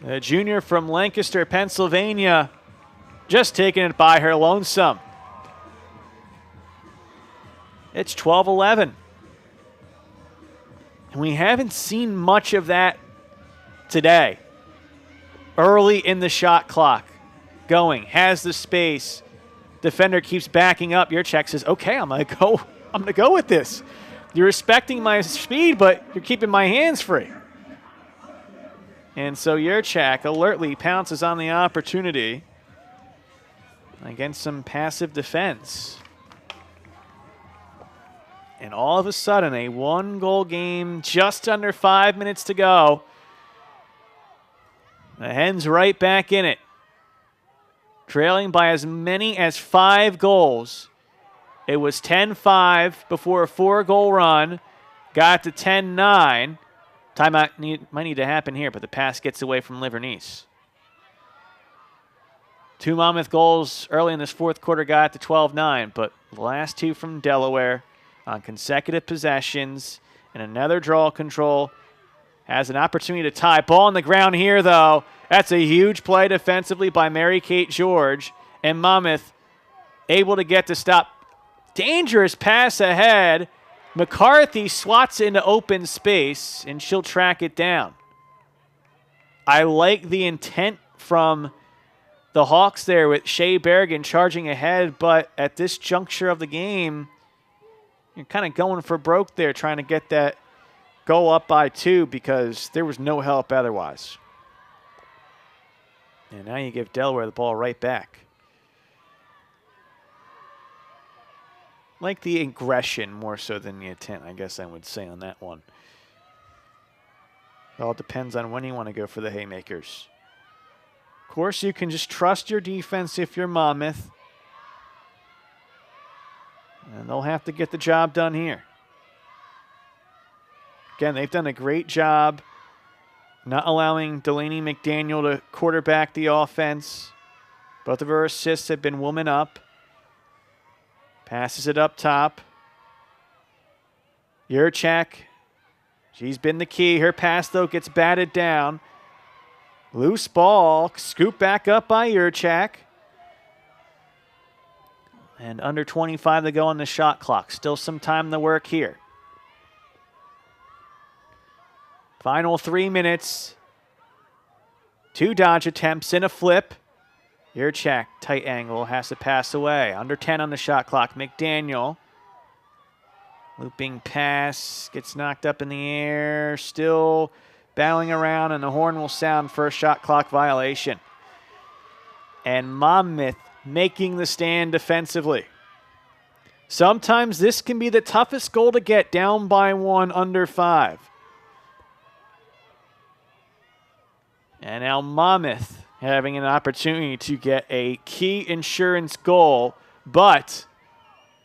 The junior from Lancaster, Pennsylvania, just taking it by her lonesome. It's 12-11. And we haven't seen much of that today. Early in the shot clock. Going, has the space. Defender keeps backing up. Yurchak says, okay, I'm gonna go with this. You're respecting my speed, but you're keeping my hands free. And so Yurchak alertly pounces on the opportunity against some passive defense. And all of a sudden, a 1-goal game, just under 5 minutes to go. The Hens right back in it. Trailing by as many as 5 goals. It was 10-5 before a 4-goal run. Got to 10-9. Timeout might need to happen here, but the pass gets away from Livernice. 2 Monmouth goals early in this 4th quarter got to 12-9, but the last 2 from Delaware on consecutive possessions and another draw control. Has an opportunity to tie. Ball on the ground here, though. That's a huge play defensively by Mary-Kate George. And Monmouth able to get to stop. Dangerous pass ahead. McCarthy swats into open space, and she'll track it down. I like the intent from the Hawks there with Shea Berrigan charging ahead, but at this juncture of the game, you're kind of going for broke there, trying to get that goal up by 2 because there was no help otherwise. And now you give Delaware the ball right back. Like the aggression more so than the intent, I guess I would say on that one. It all depends on when you want to go for the haymakers. Of course, you can just trust your defense if you're Monmouth. And they'll have to get the job done here. Again, they've done a great job not allowing Delaney McDaniel to quarterback the offense. Both of her assists have been woman up. Passes it up top. Yurchak, she's been the key. Her pass, though, gets batted down. Loose ball, scooped back up by Yurchak. And under 25 to go on the shot clock. Still some time to work here. Final 3 minutes. 2 dodge attempts and a flip. Yurchak, tight angle, has to pass away. Under 10 on the shot clock. McDaniel. Looping pass, gets knocked up in the air. Still battling around, and the horn will sound for a shot clock violation. And Monmouth making the stand defensively. Sometimes this can be the toughest goal to get, down by 1, under 5. And now Monmouth having an opportunity to get a key insurance goal, but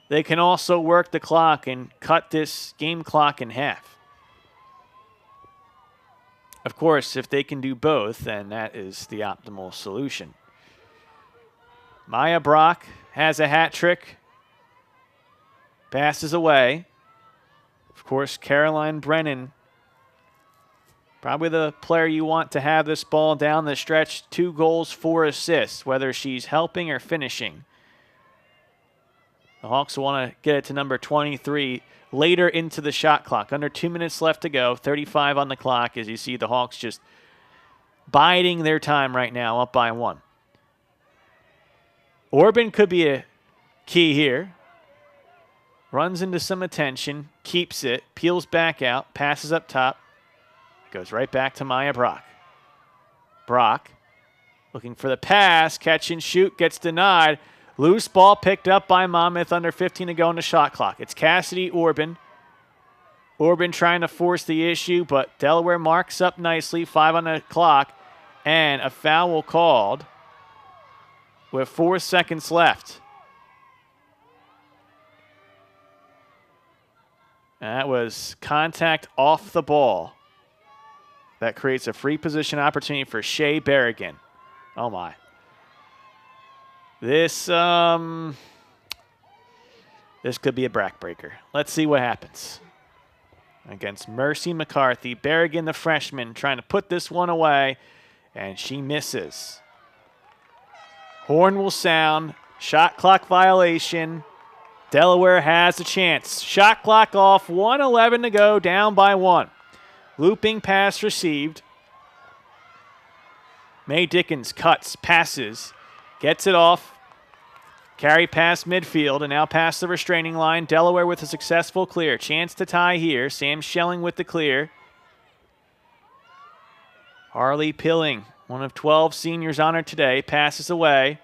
they can also work the clock and cut this game clock in half. Of course, if they can do both, then that is the optimal solution. Maya Brock has a hat trick. Passes away. Of course, Caroline Brennan, probably the player you want to have this ball down the stretch. 2 goals, 4 assists, whether she's helping or finishing. The Hawks want to get it to number 23 later into the shot clock. Under 2 minutes left to go, 35 on the clock, as you see the Hawks just biding their time right now, up by 1. Orban could be a key here. Runs into some attention, keeps it, peels back out, passes up top. Goes right back to Maya Brock. Brock looking for the pass, catch and shoot, gets denied. Loose ball picked up by Monmouth, under 15 to go on the shot clock. It's Cassidy Orban. Orban trying to force the issue, but Delaware marks up nicely, 5 on the clock, and a foul called with 4 seconds left. That was contact off the ball. That creates a free position opportunity for Shea Berrigan. Oh, my. This could be a backbreaker. Let's see what happens. Against Mercy McCarthy, Berrigan, the freshman, trying to put this one away, and she misses. Horn will sound. Shot clock violation. Delaware has a chance. Shot clock off, 1:11 to go, down by 1. Looping pass received. May Dickens cuts, passes, gets it off. Carry past midfield and now past the restraining line. Delaware with a successful clear. Chance to tie here. Sam Schelling with the clear. Harley Pilling, one of 12 seniors honored today, passes away.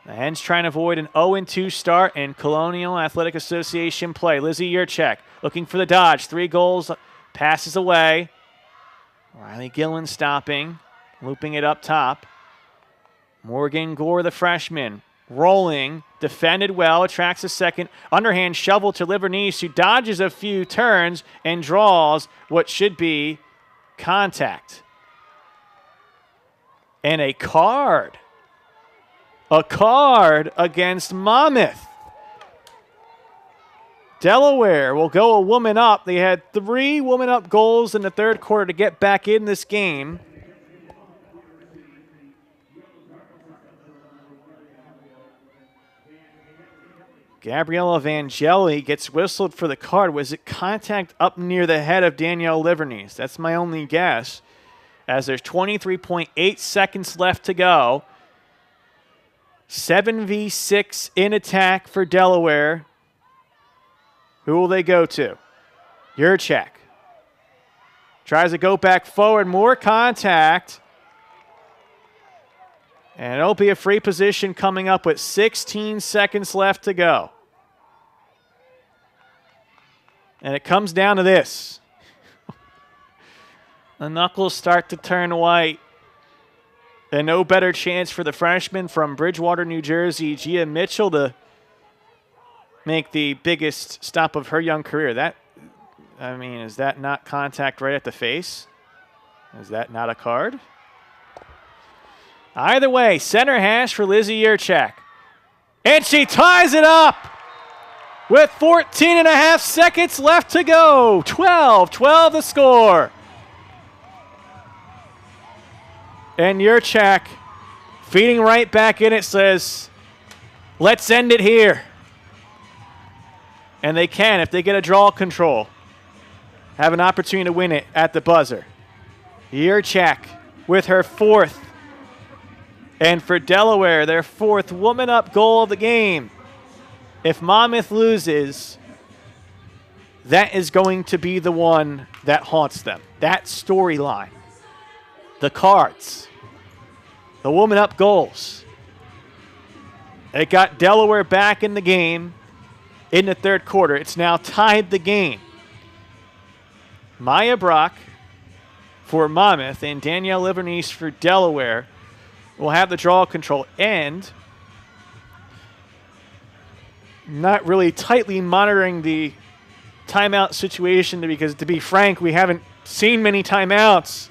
The Hens trying to avoid an 0-2 start in Colonial Athletic Association play. Lizzie Yurchek looking for the dodge. 3 goals, passes away. Riley Gillen stopping, looping it up top. Morgan Gore, the freshman, rolling, defended well, attracts a second. Underhand shovel to Livernice, who dodges a few turns and draws what should be contact. And a card. A card against Monmouth. Delaware will go a woman up. They had 3 woman up goals in the third quarter to get back in this game. Gabriella Vangeli gets whistled for the card. Was it contact up near the head of Danielle Livernice? That's my only guess, as there's 23.8 seconds left to go. 7v6 in attack for Delaware. Who will they go to? Yurchek. Tries to go back forward. More contact. And it'll be a free position coming up with 16 seconds left to go. And it comes down to this. The knuckles start to turn white. And no better chance for the freshman from Bridgewater, New Jersey, Gia Mitchell, to make the biggest stop of her young career. Is that not contact right at the face? Is that not a card? Either way, center hash for Lizzie Yurchek. And she ties it up with 14 and a half seconds left to go. 12 the score. And Yurchek, feeding right back in it, says, let's end it here. And they can, if they get a draw control, have an opportunity to win it at the buzzer. Yurchek with her 4th. And for Delaware, their 4th woman-up goal of the game. If Monmouth loses, that is going to be the one that haunts them. That storyline. The cards. The woman-up goals. It got Delaware back in the game in the third quarter. It's now tied the game. Maya Brock for Monmouth and Danielle Livernice for Delaware will have the draw control, and not really tightly monitoring the timeout situation, because, to be frank, we haven't seen many timeouts.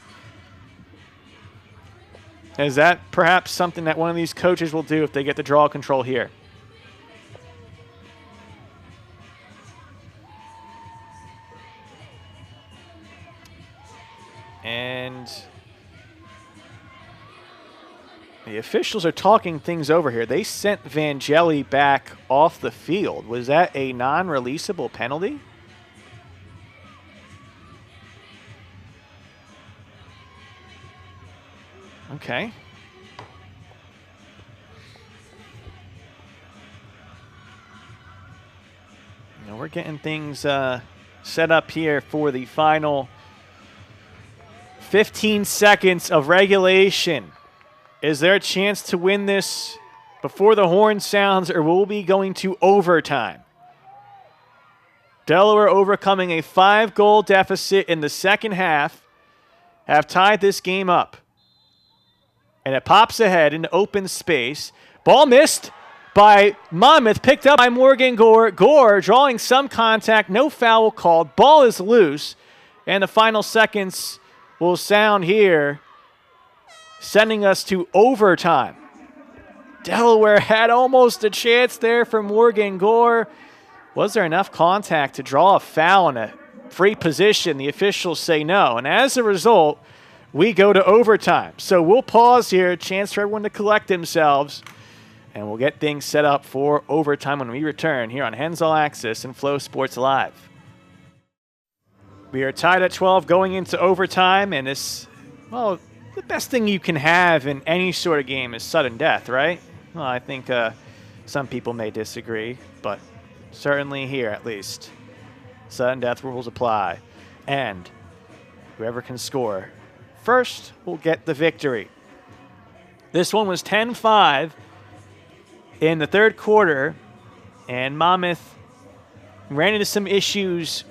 Is that perhaps something that one of these coaches will do if they get the draw control here? And the officials are talking things over here. They sent Vangeli back off the field. Was that a non-releasable penalty? Okay. Now we're getting things set up here for the final 15 seconds of regulation. Is there a chance to win this before the horn sounds, or will we be going to overtime? Delaware overcoming a 5-goal deficit in the second half have tied this game up. And it pops ahead into open space. Ball missed by Monmouth, picked up by Morgan Gore. Gore drawing some contact, no foul called. Ball is loose, and the final seconds will sound here, sending us to overtime. Delaware had almost a chance there for Morgan Gore. Was there enough contact to draw a foul in a free position? The officials say no, and as a result, we go to overtime. So we'll pause here, a chance for everyone to collect themselves, and we'll get things set up for overtime when we return here on Hens All Access and Flow Sports Live. We are tied at 12 going into overtime, and this, well, the best thing you can have in any sort of game is sudden death, right? Well, I think some people may disagree, but certainly here at least, sudden death rules apply, and whoever can score first will get the victory. This one was 10-5 in the third quarter, and Monmouth ran into some issues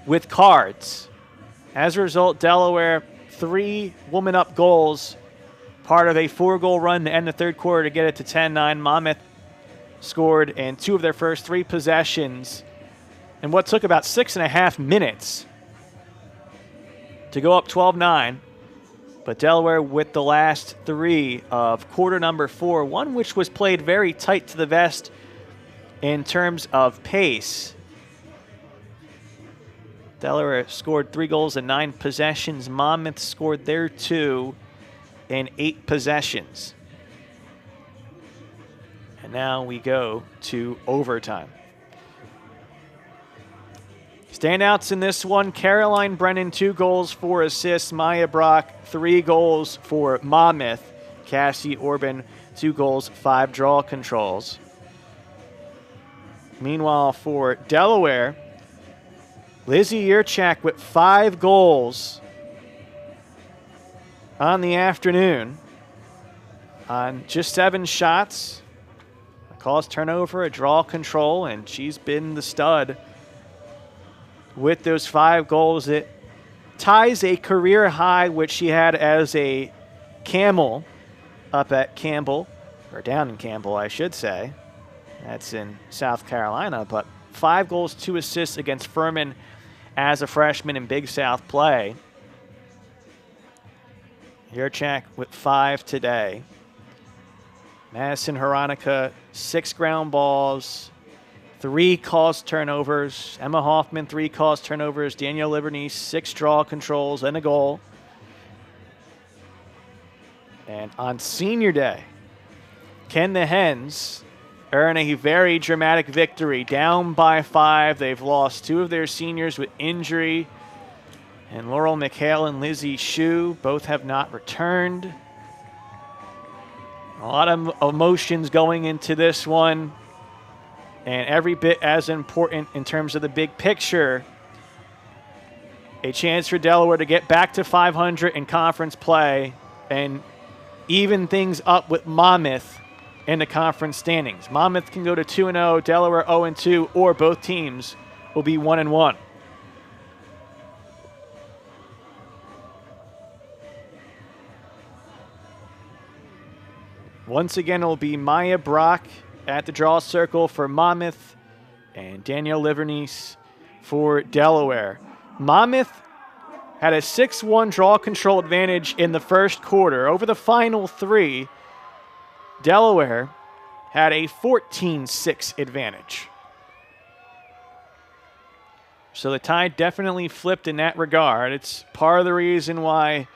with cards. As a result, Delaware 3 woman-up goals, part of a 4-goal run to end the third quarter to get it to 10-9. Monmouth scored in 2 of their first 3 possessions in what took about 6.5 minutes to go up 12-9. But Delaware with the last 3 of quarter number 4, one which was played very tight to the vest in terms of pace. Delaware scored 3 goals in 9 possessions. Monmouth scored their 2 in 8 possessions. And now we go to overtime. Standouts in this one, Caroline Brennan, 2 goals, 4 assists. Maya Brock, 3 goals for Monmouth. Cassie Orban, 2 goals, 5 draw controls. Meanwhile, for Delaware, Lizzie Yurchak with 5 goals on the afternoon on just 7 shots. A cause turnover, a draw control, and she's been the stud with those 5 goals. It ties a career high, which she had as a Camel up at Campbell, or down in Campbell, I should say. That's in South Carolina, but 5 goals, 2 assists against Furman as a freshman in Big South play. Yurchak with 5 today. Madison Hronika, 6 ground balls, 3 caused turnovers. Emma Hoffman, 3 caused turnovers. Danielle Liberty, 6 draw controls and a goal. And on senior day, can the Hens earn a very dramatic victory? Down by 5. They've lost 2 of their seniors with injury. And Laurel McHale and Lizzie Shue both have not returned. A lot of emotions going into this one, and every bit as important in terms of the big picture. A chance for Delaware to get back to 500 in conference play and even things up with Monmouth in the conference standings. Monmouth can go to 2-0, Delaware 0-2, or both teams will be 1-1. Once again, it will be Maya Brock at the draw circle for Monmouth and Danielle Livernice for Delaware. Monmouth had a 6-1 draw control advantage in the first quarter. Over the final 3, Delaware had a 14-6 advantage. So the tide definitely flipped in that regard. It's part of the reason why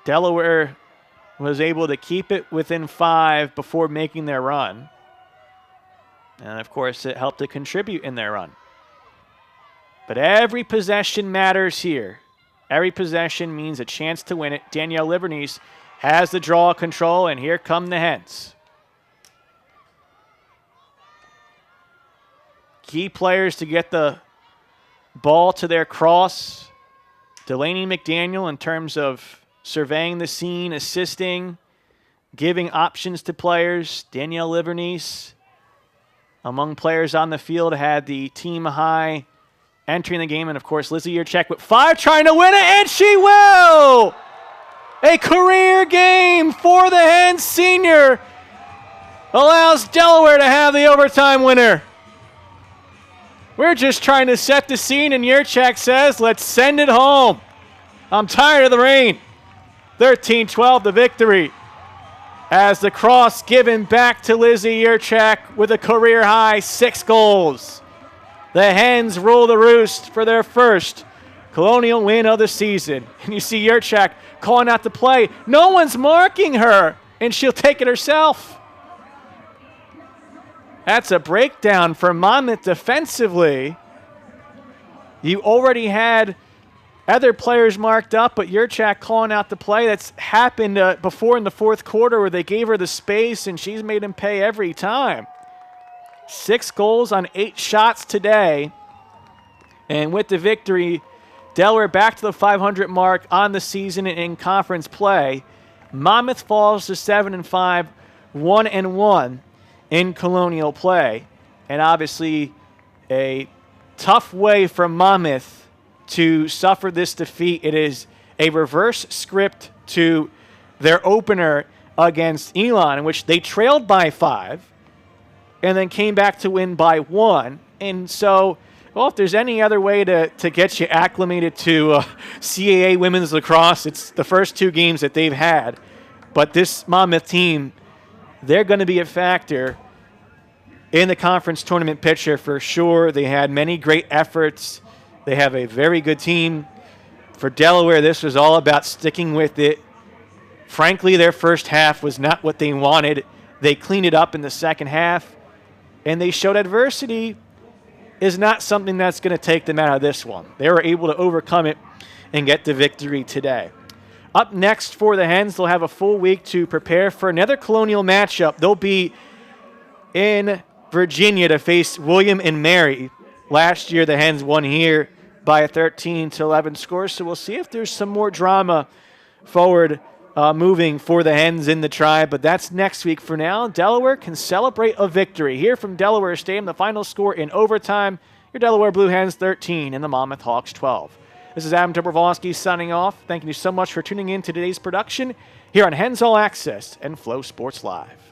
Delaware was able to keep it within 5 before making their run. And, of course, it helped to contribute in their run. But every possession matters here. Every possession means a chance to win it. Danielle Livernice has the draw control, and here come the Hens. Key players to get the ball to their cross. Delaney McDaniel in terms of surveying the scene, assisting, giving options to players. Danielle Livernice, among players on the field, had the team high entering the game. And, of course, Lizzie Yurchek with 5 trying to win it, and she will! A career game for the Hens senior allows Delaware to have the overtime winner. We're just trying to set the scene, and Yurchek says, let's send it home. I'm tired of the rain. 13-12, the victory. As the cross given back to Lizzie Yurchek with a career-high 6 goals. The Hens rule the roost for their first Colonial win of the season. And you see Yurchek calling out the play. No one's marking her, and she'll take it herself. That's a breakdown for Monmouth defensively. You already had other players marked up, but Yurchek calling out the play. That's happened before in the 4th quarter where they gave her the space, and she's made him pay every time. 6 goals on 8 shots today. And with the victory, Delaware back to the 500 mark on the season in conference play. Monmouth falls to 7-5, 1-1 in Colonial play. And obviously a tough way for Monmouth to suffer this defeat. It is a reverse script to their opener against Elon, in which they trailed by 5 and then came back to win by 1. And so, well, if there's any other way to get you acclimated to CAA women's lacrosse, it's the first 2 games that they've had. But this Monmouth team, they're going to be a factor in the conference tournament picture for sure. They had many great efforts. They have a very good team. For Delaware, this was all about sticking with it. Frankly, their first half was not what they wanted. They cleaned it up in the second half, and they showed adversity is not something that's going to take them out of this one. They were able to overcome it and get the victory today. Up next for the Hens, they'll have a full week to prepare for another Colonial matchup. They'll be in Virginia to face William and Mary. Last year, the Hens won here by a 13-11 score, so we'll see if there's some more drama forward moving for the Hens in the Tribe, but that's next week. For now, Delaware can celebrate a victory. Here from Delaware Stadium, the final score in overtime, your Delaware Blue Hens 13 and the Monmouth Hawks 12. This is Adam Dobrovolsky signing off. Thank you so much for tuning in to today's production here on Hens All Access and Flow Sports Live.